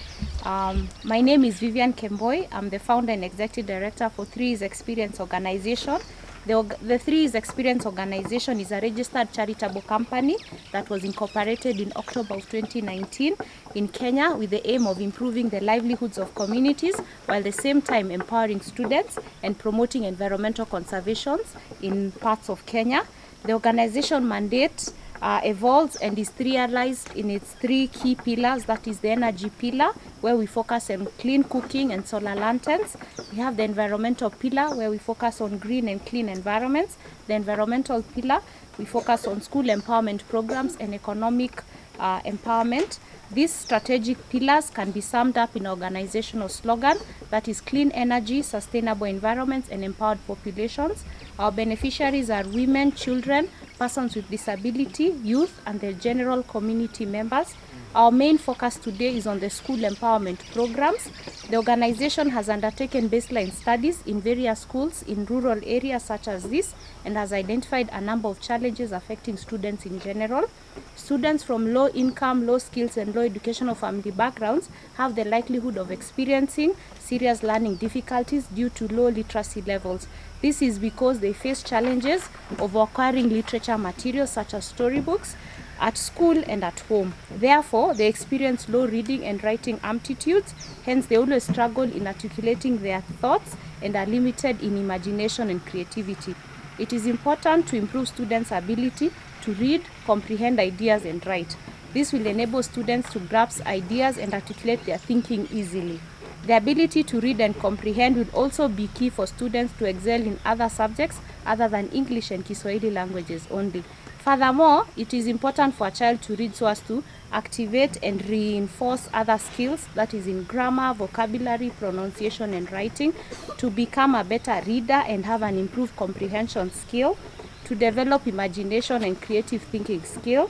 My name is Vivian Kemboy. I'm the founder and executive director for 3 Years Experience Organization. The 3 Years Experience Organization is a registered charitable company that was incorporated in October of 2019 in Kenya with the aim of improving the livelihoods of communities while at the same time empowering students and promoting environmental conservation in parts of Kenya. The organization mandate evolves and is realized in its 3 key pillars. That is the energy pillar, where we focus on clean cooking and solar lanterns. We have the environmental pillar, where we focus on green and clean environments. The environmental pillar, we focus on school empowerment programs and economic empowerment. These strategic pillars can be summed up in an organizational slogan, that is clean energy, sustainable environments, and empowered populations. Our beneficiaries are women, children, persons with disability, youth, and the general community members. Our main focus today is on the school empowerment programs. The organization has undertaken baseline studies in various schools in rural areas such as this and has identified a number of challenges affecting students in general. Students from low income, low skills, and low educational family backgrounds have the likelihood of experiencing serious learning difficulties due to low literacy levels. This is because they face challenges of acquiring literature materials such as storybooks at school and at home. Therefore, they experience low reading and writing aptitudes, hence they always struggle in articulating their thoughts and are limited in imagination and creativity. It is important to improve students' ability to read, comprehend ideas, and write. This will enable students to grasp ideas and articulate their thinking easily. The ability to read and comprehend will also be key for students to excel in other subjects other than English and Kiswahili languages only. Furthermore, it is important for a child to read so as to activate and reinforce other skills, that is in grammar, vocabulary, pronunciation, and writing, to become a better reader and have an improved comprehension skill, to develop imagination and creative thinking skill.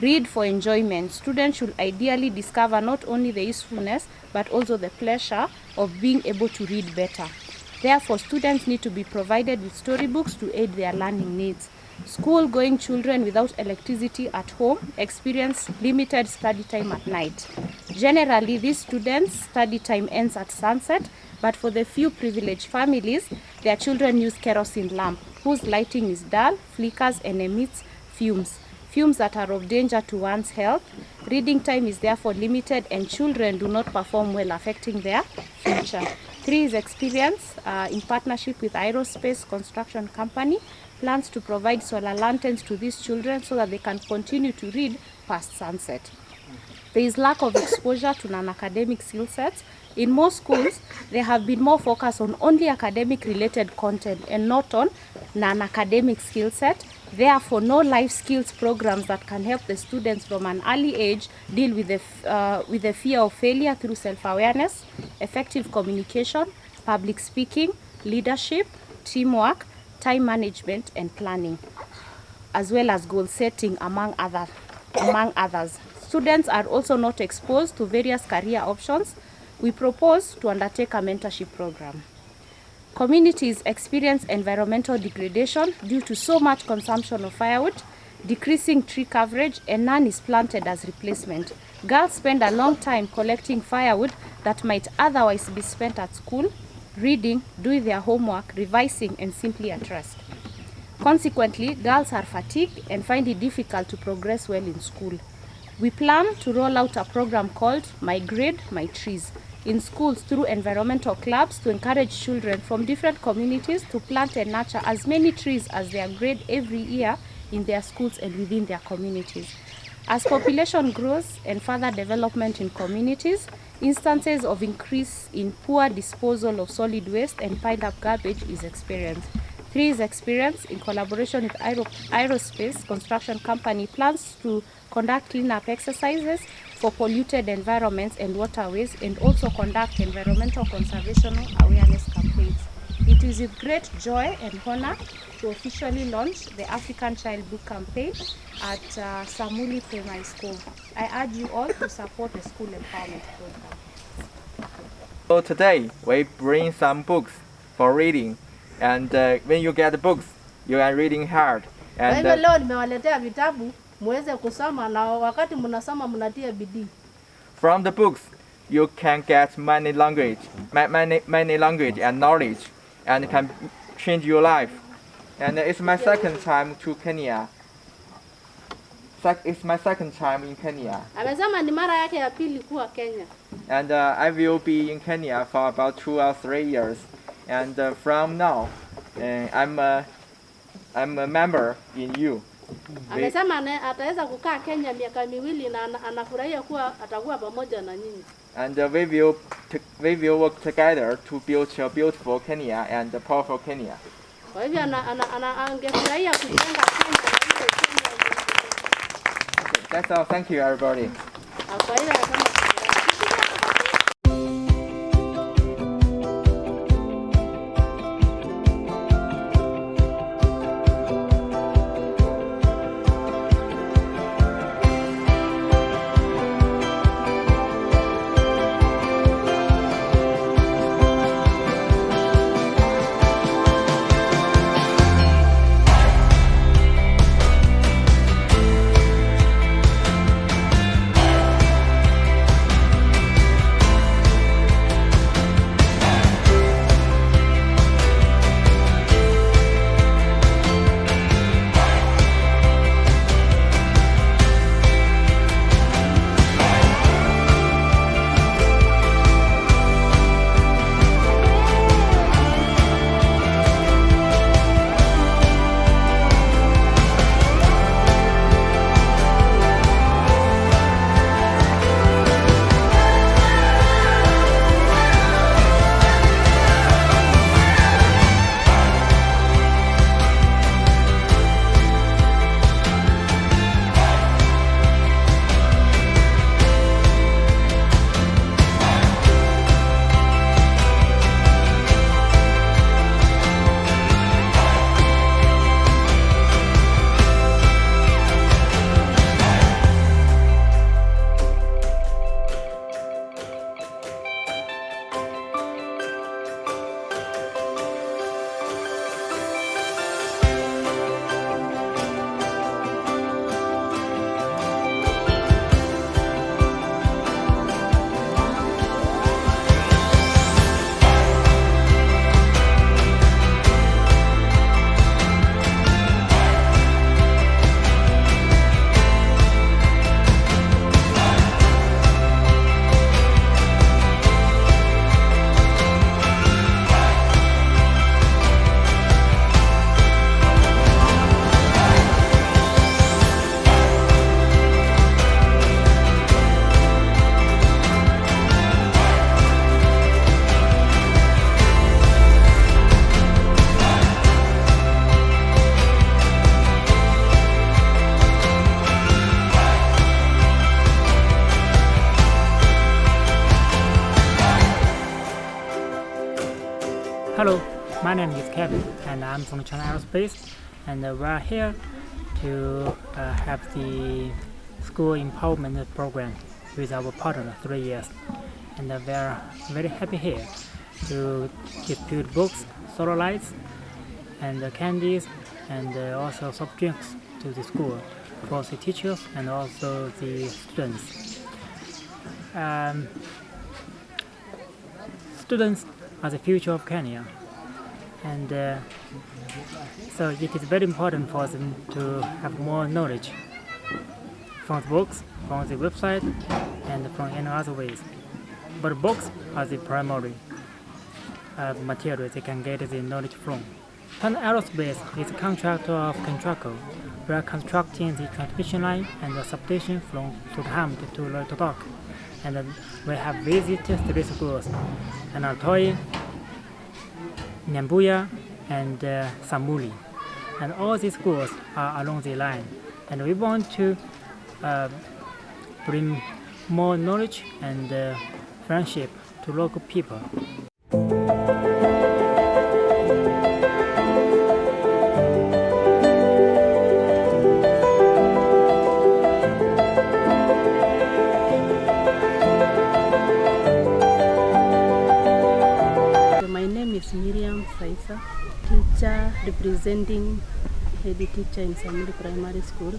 Read for enjoyment. Students should ideally discover not only the usefulness but also the pleasure of being able to read better. Therefore, students need to be provided with storybooks to aid their learning needs. School-going children without electricity at home experience limited study time at night. Generally, these students' study time ends at sunset, but for the few privileged families, their children use kerosene lamp, whose lighting is dull, flickers, and emits fumes that are of danger to one's health. Reading time is therefore limited, and children do not perform well, affecting their future. 3 is experience. In partnership with Aerospace construction company, plans to provide solar lanterns to these children so that they can continue to read past sunset. There is lack of exposure to non-academic skill sets. In most schools, there have been more focus on only academic-related content and not on non-academic skill set. Therefore, no life skills programs that can help the students from an early age deal with the fear of failure through self-awareness, effective communication, public speaking, leadership, teamwork, time management, and planning, as well as goal setting, among others. Students are also not exposed to various career options. We propose to undertake a mentorship program. Communities experience environmental degradation due to so much consumption of firewood, decreasing tree coverage, and none is planted as replacement. Girls spend a long time collecting firewood that might otherwise be spent at school, reading, doing their homework, revising, and simply at rest. Consequently, girls are fatigued and find it difficult to progress well in school. We plan to roll out a program called My Grade, My Trees in schools through environmental clubs to encourage children from different communities to plant and nurture as many trees as their grade every year in their schools and within their communities. As population grows and further development in communities, instances of increase in poor disposal of solid waste and piled-up garbage is experienced. 3 is experience. In collaboration with Aerospace construction company, plans to conduct cleanup exercises for polluted environments and waterways, and also conduct environmental conservation awareness campaigns. It is with great joy and honor to officially launch the African Child Book campaign at Samuli Primary School. I urge you all to support the school empowerment program. So today we bring some books for reading, and when you get the books, you are reading hard. And leo nimewaletea vitabu muweze kusoma, na wakati mnasoma mnatia bidii. From the books, you can get many language and knowledge, and can change your life. And it's my second time to Kenya. It's my second time in Kenya. Amesema ni mara yake ya pili kuwa Kenya. And I will be in Kenya for about 2 or 3 years. And from now, I'm a member in you. Amesema ataweza kukaa Kenya miaka miwili na anafurahia kuwa atakuwa pamoja na nyinyi. And we will work together to build a beautiful Kenya and a powerful Kenya. Kwa hivyo angefurahia kujenga Kenya na ile Kenya. That's all. Thank you, everybody. Hello, my name is Kevin and I'm from China Aerospace, and we're here to have the school empowerment program with our partner 3 years, and we're very happy here to distribute books, solar lights, and candies, and also soft drinks to the school for the teachers and also the students. Students are the future of Kenya, and so it is very important for them to have more knowledge from the books, from the website, and from any other ways. But books are the primary material they can get the knowledge from. China Aerospace is a contractor of Contraco. We are constructing the transmission line and the substation from Tudham to Loitotok. And we have visited 3 schools, Entaratoi, Nembuya, and Samuli. And all these schools are along the line. And we want to bring more knowledge and friendship to local people. Teacher representing head teacher in Samuli Primary School.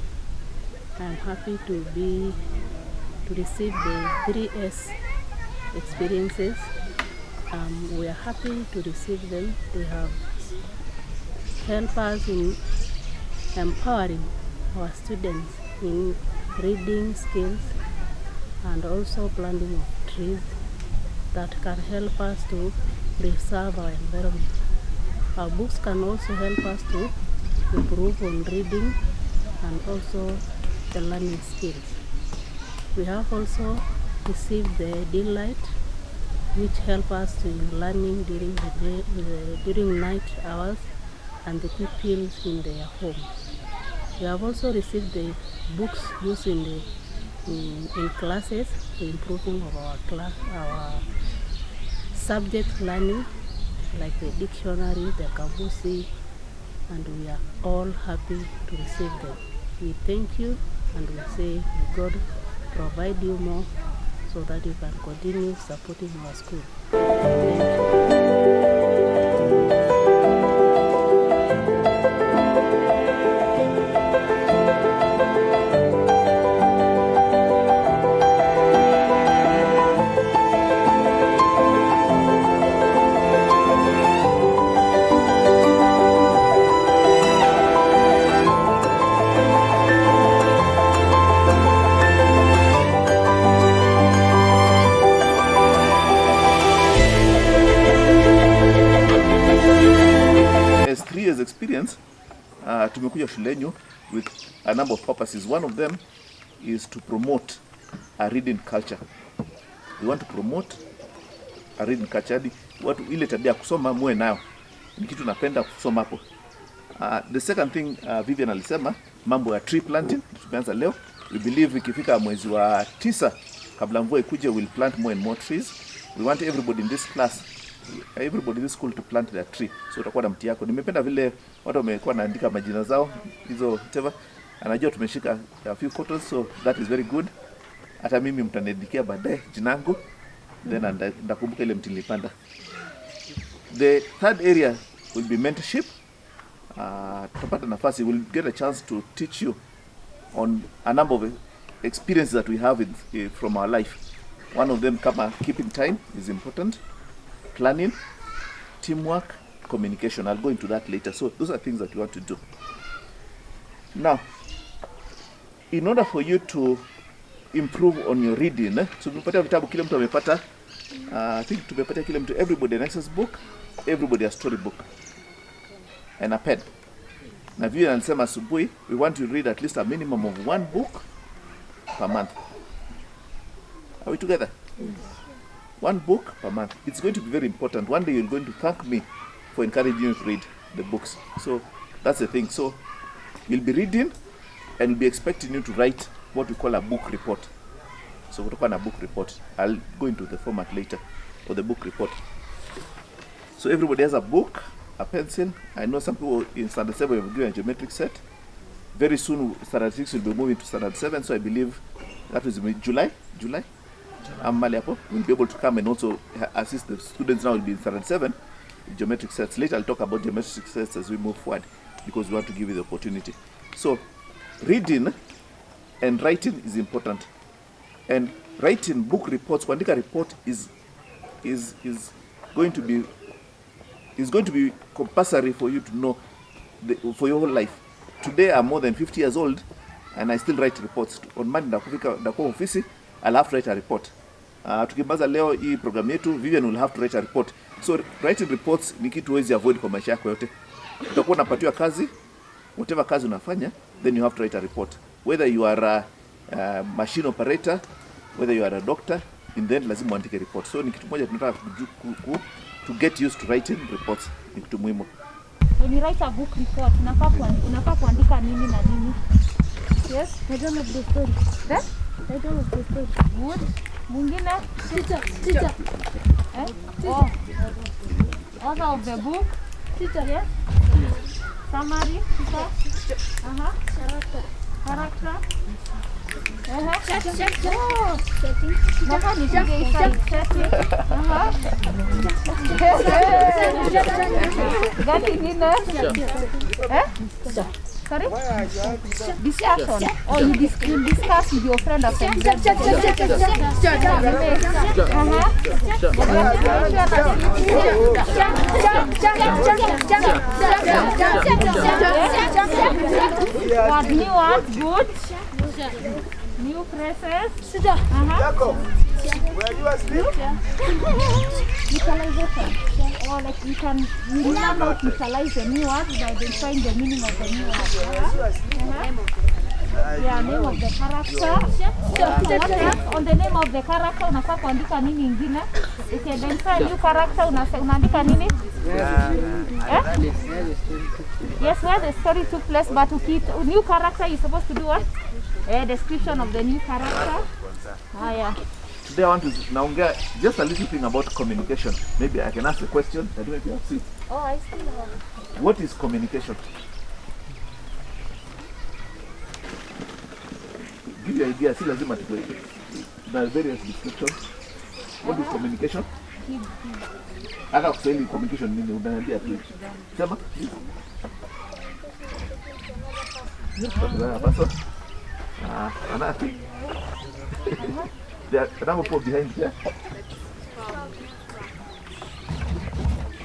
I'm happy to receive the 3S experiences. We are happy to receive them. They have helped us in empowering our students in reading skills and also planting of trees that can help us to preserve our environment. Our books can also help us to improve on reading and also the learning skills. We have also received the daylight, which help us in learning during the day, during night hours, and the pupils in their homes. We have also received the books used in classes, the improving of our subject learning, like the dictionary, the Kamusis, and we are all happy to receive them. We thank you and we say God provide you more so that you can continue supporting our school. Thank you. Experience, tumekuja shuleni with a number of purposes. One of them is to promote a reading culture. We want to promote a reading culture. Watu ile tabia kusoma muwe nayo. Ni kitu napenda kusoma hapo. The second thing Vivian alisema, mambo ya tree planting, tumeanza leo. We believe ikifika mwezi wa 9 kabla mvua ikuje, we'll plant more and more trees. We want everybody in this class, everybody in this school to plant their tree. So utakuwa na mti yako. Nimependa vile watu wamekuwa naandika majina zao hizo whatever. Anajua tumeshika a few photos, so that is very good. Hata mimi mtaniandikia baadaye jinangu, then ndakumbuka ile mti nilipanda. The third area will be mentorship. Tutapata nafasi, we'll get a chance to teach you on a number of experiences that we have from our life. One of them, kama keeping time is important, planning, teamwork, communication. I'll go into that later. So those are things that you want to do. Now, in order for you to improve on your reading, so tumepatia vitabu, kila mtu amepata, I think tumepatia kila mtu, everybody an access book, everybody a story book, and a pen. Na Vivian alisema asubuhi, we want to read at least a minimum of 1 book per month. Are we together? Yes. 1 book per month. It's going to be very important. One day you're going to thank me for encouraging you to read the books. So that's the thing. So you'll be reading and we'll be expecting you to write what we call a book report. So we'll talk about a book report. I'll go into the format later for the book report. So everybody has a book, a pencil. I know some people in standard 7 will give a geometric set. Very soon standard 6 will be moving to standard 7, so I believe that is July. Maliapo will be able to come and also assist the students. Now will be in standard 7 with geometric sets. Later I'll talk about geometric sets as we move forward, because we want to give you the opportunity. So reading and writing is important, and writing book reports, kuandika report is going to be compulsory for you to know for your whole life. Today I'm more than 50 years old and I still write reports. On Monday ndakuwa ofisi, I'll have to write a report. Tukimaliza leo hii program yetu, Vivian will have to write a report. So writing reports ni kitu huwezi avoid kwa maisha yako yote. Utakuwa unapatiwa kazi, whatever kazi unafanya, then you have to write a report. Whether you are a machine operator, whether you are a doctor, in the end lazima uandike report. So ni kitu moja tunataka to get used to writing reports, ni kitu muhimu. When you write a book report, unafaa kuandika nini na nini? Yes, title of the story. Title of the story. Good. Mwingine? Teacher. Oh. Author of the book? Teacher. Yes. Summary? Teacher. Character. Sorry? Discussion. Oh, you discuss with your friend after What new words? Good. New phrases. Where you are asleep? Utilization. Or like you can learn how to utilize the new words by identifying the meaning of the new words. Yeah, name of the character. On the name of the character, unafaa kuandika nini ingine? If you identify a new character, unaandika nini? Yes, where the story took place, but new character is supposed to do what? A description of the new character. Yeah. Today I want to naongea just a little thing about communication. Maybe I can ask a question. I don't know if you have seen. Oh, I still have. What is communication? Give you an idea. Si lazima tuweke. There are various descriptions. What is communication? Hata kusema communication nini unaniambia tu. Sema. Person. Another. There are people behind there.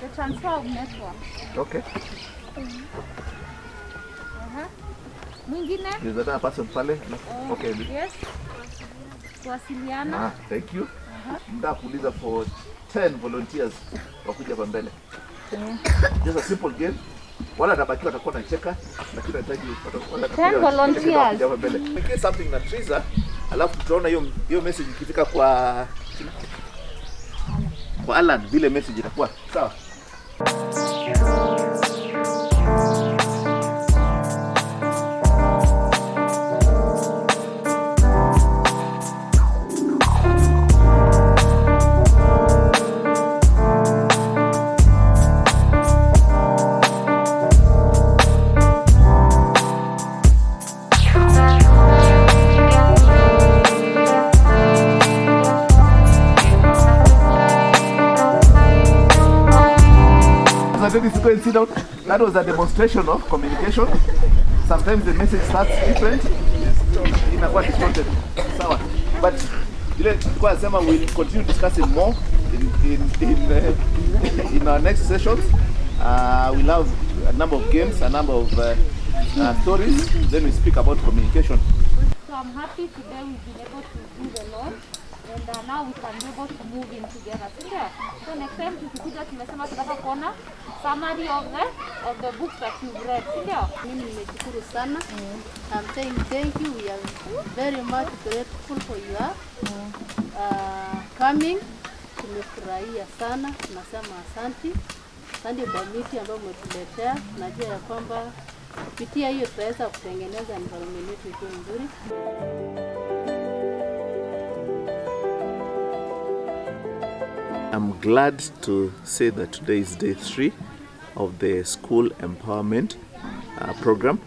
The transfer of network. Okay. Mwingine? There's another person pale. Okay. Yes. Kuwasiliana. Thank you. Nda kuuliza for 10 volunteers wakuja kwa mbele. Just a simple game. Wala tabakiwa atakuwa anacheka, lakini anahitaji 10 volunteers. Make something na Triza, alafu tutaona hiyo message ikifika kwa Alan, vile message itakuwa sawa. Go and sit down. That was a demonstration of communication. Sometimes the message starts different, inakuwa distorted. Sawa. But ile tulikuwa nasema we'll continue discussing more in our next sessions. We'll have a number of games, a number of stories. Then we speak about communication. So I'm happy today we've been able to do the launch. And now we can be able to move in together. So next time tukikuja tumesema tunataka kuona summary of the books that you've read. Mimi nimeshukuru sana. I'm saying thank you. We are very much grateful for your coming. Tumefurahia sana. Tunasema asante. Asante kwa miti ambayo umetuletea. Najua ya kwamba kupitia hiyo tutaweza kutengeneza environment yetu ikiwa nzuri. I'm glad to say that today is day 3 of the school empowerment program.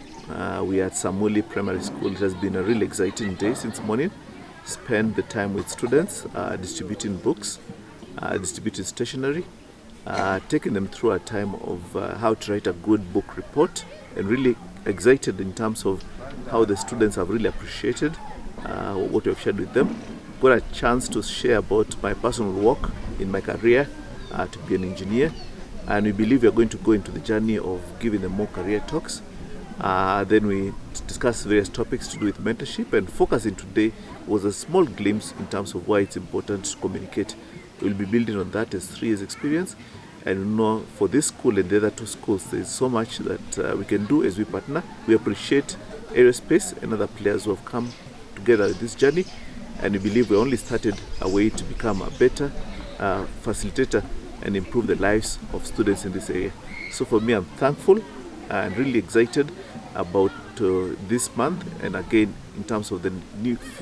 We are at Samuli Primary School. It has been a really exciting day since morning. Spend the time with students, distributing books, distributing stationery, taking them through a time of how to write a good book report, and really excited in terms of how the students have really appreciated what we have shared with them. Got a chance to share about my personal work in my career to be an engineer, and we believe we are going to go into the journey of giving them more career talks. Then we discuss various topics to do with mentorship, and focusing today was a small glimpse in terms of why it's important to communicate. We'll be building on that as 3 years experience, and we know for this school and the other 2 schools there's so much that we can do as we partner. We appreciate Aerospace and other players who have come together with this journey, and we believe we only started a way to become a better facilitator and improve the lives of students in this area. So for me, I'm thankful and really excited about this month, and again in terms of the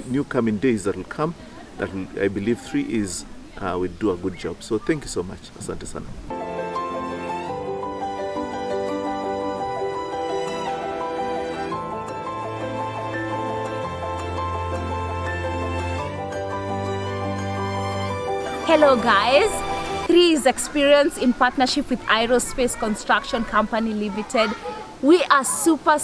new coming days that will come, that will, I believe 3 is will do a good job. So thank you so much. Asante sana. Hello guys, 3 is experience in partnership with Aerospace Construction Company Limited. We are super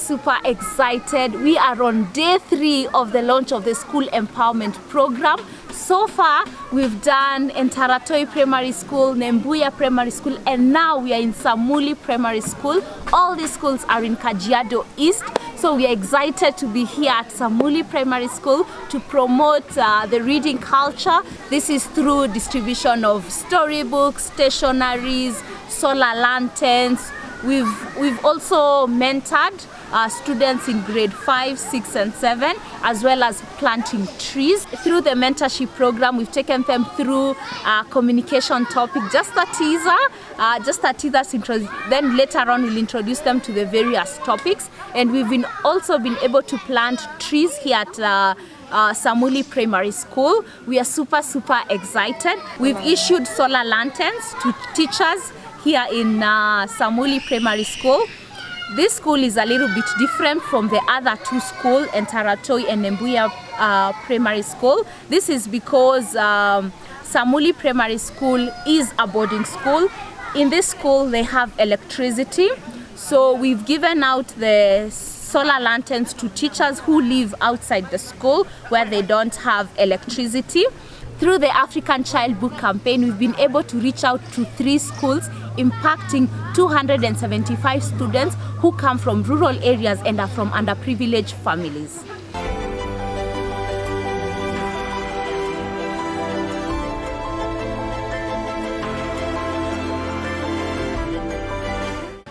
excited. We are on day 3 of the launch of the school empowerment program. So far, we've done Enteratoi Primary School, Nembuya Primary School, and now we are in Samuli Primary School. All these schools are in Kajiado East. So we are excited to be here at Samuli Primary School to promote the reading culture. This is through distribution of storybooks, stationaries, solar lanterns. We've also mentored students in grade 5, 6 and 7, as well as planting trees. Through the mentorship program, we've taken them through a communication topic, just a teaser, then later on we'll introduce them to the various topics. And we've also been able to plant trees here at Samuli Primary School. We are super excited. We've issued solar lanterns to teachers here in Samuli Primary School. This school is a little bit different from the other 2 schools, Entaratoi and Nembuya Primary School. This is because Samuli Primary School is a boarding school. In this school they have electricity, so we've given out the solar lanterns to teachers who live outside the school where they don't have electricity. Through the African Child Book Campaign, we've been able to reach out to 3 schools, impacting 275 students who come from rural areas and are from underprivileged families.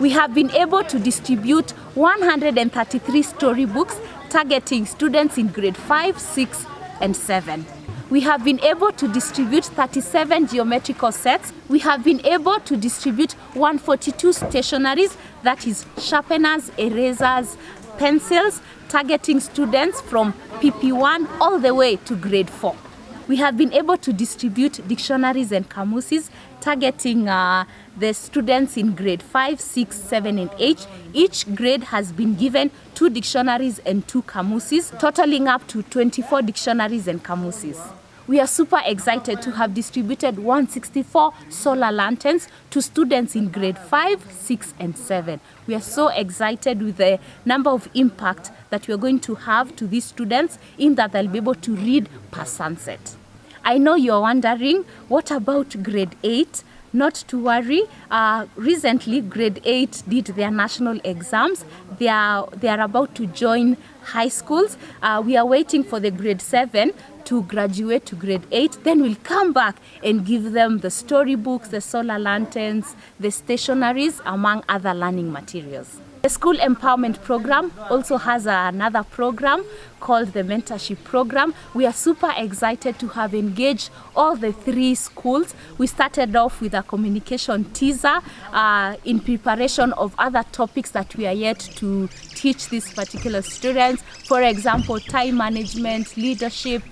We have been able to distribute 133 storybooks targeting students in grade 5, 6 and 7. We have been able to distribute 37 geometrical sets. We have been able to distribute 142 stationaries, that is sharpeners, erasers, pencils, targeting students from PP1 all the way to grade 4. We have been able to distribute dictionaries and Kamusis, targeting the students in grade 5, 6, 7 and 8. Each grade has been given 2 dictionaries and 2 Kamusis, totaling up to 24 dictionaries and Kamusis. We are super excited to have distributed 164 solar lanterns to students in grade 5, 6 and 7. We are so excited with the number of impact that we are going to have to these students, in that they'll be able to read per sunset. I know you're wondering, what about grade 8? Not to worry, recently grade 8 did their national exams. They are about to join high schools. We are waiting for the grade 7 to graduate to grade 8. Then we'll come back and give them the storybooks, the solar lanterns, the stationaries, among other learning materials. The School Empowerment Program also has another program called the Mentorship Program. We are super excited to have engaged all the 3 schools. We started off with a communication teaser in preparation of other topics that we are yet to teach these particular students. For example, time management, leadership,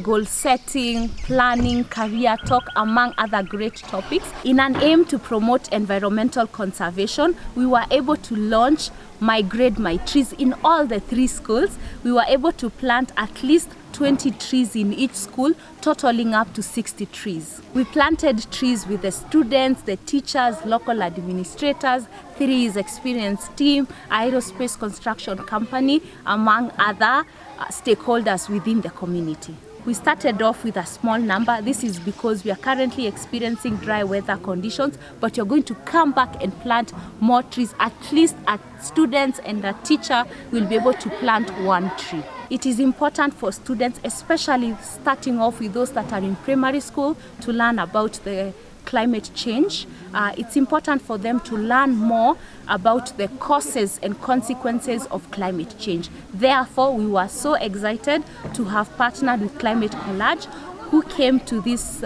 goal setting, planning, career talk, among other great topics. In an aim to promote environmental conservation, we were able to launch My Grade, My Trees in all the 3 schools. We were able to plant at least 20 trees in each school, totaling up to 60 trees. We planted trees with the students, the teachers, local administrators, 3's experienced team, Aerospace construction company, among other stakeholders within the community. We started off with a small number. This is because we are currently experiencing dry weather conditions, but you're going to come back and plant more trees. At least students and a teacher will be able to plant 1 tree. It is important for students, especially starting off with those that are in primary school, to learn about the climate change. It's important for them to learn more about the causes and consequences of climate change. Therefore, we were so excited to have partnered with Climate Collage, who came to these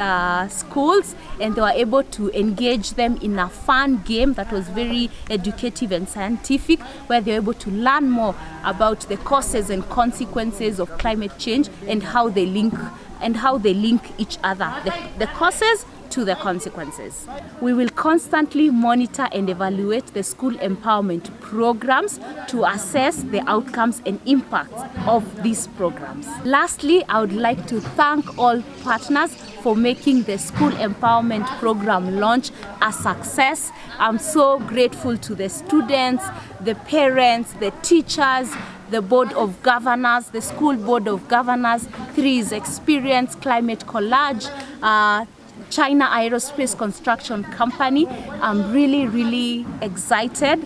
schools, and they were able to engage them in a fun game that was very educative and scientific, where they were able to learn more about the causes and consequences of climate change and how they link each other, the causes to the consequences. We will constantly monitor and evaluate the school empowerment programs to assess the outcomes and impacts of these programs. Lastly, I would like to thank all partners for making the school empowerment program launch a success. I'm so grateful to the students, the parents, the teachers, the Board of Governors, the School Board of Governors, 3's Experience, Climate Collage, China Aerospace Construction Company. I'm really excited.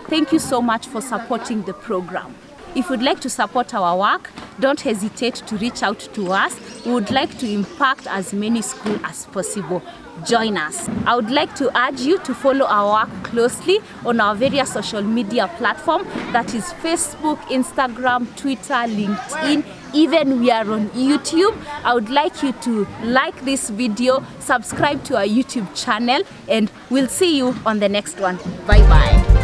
Thank you so much for supporting the program. If you'd like to support our work, don't hesitate to reach out to us. We would like to impact as many schools as possible. Join us. I would like to urge you to follow our work closely on our various social media platforms, that is Facebook, Instagram, Twitter, LinkedIn, even we are on YouTube. I would like you to like this video, subscribe to our YouTube channel, and we'll see you on the next one. Bye bye.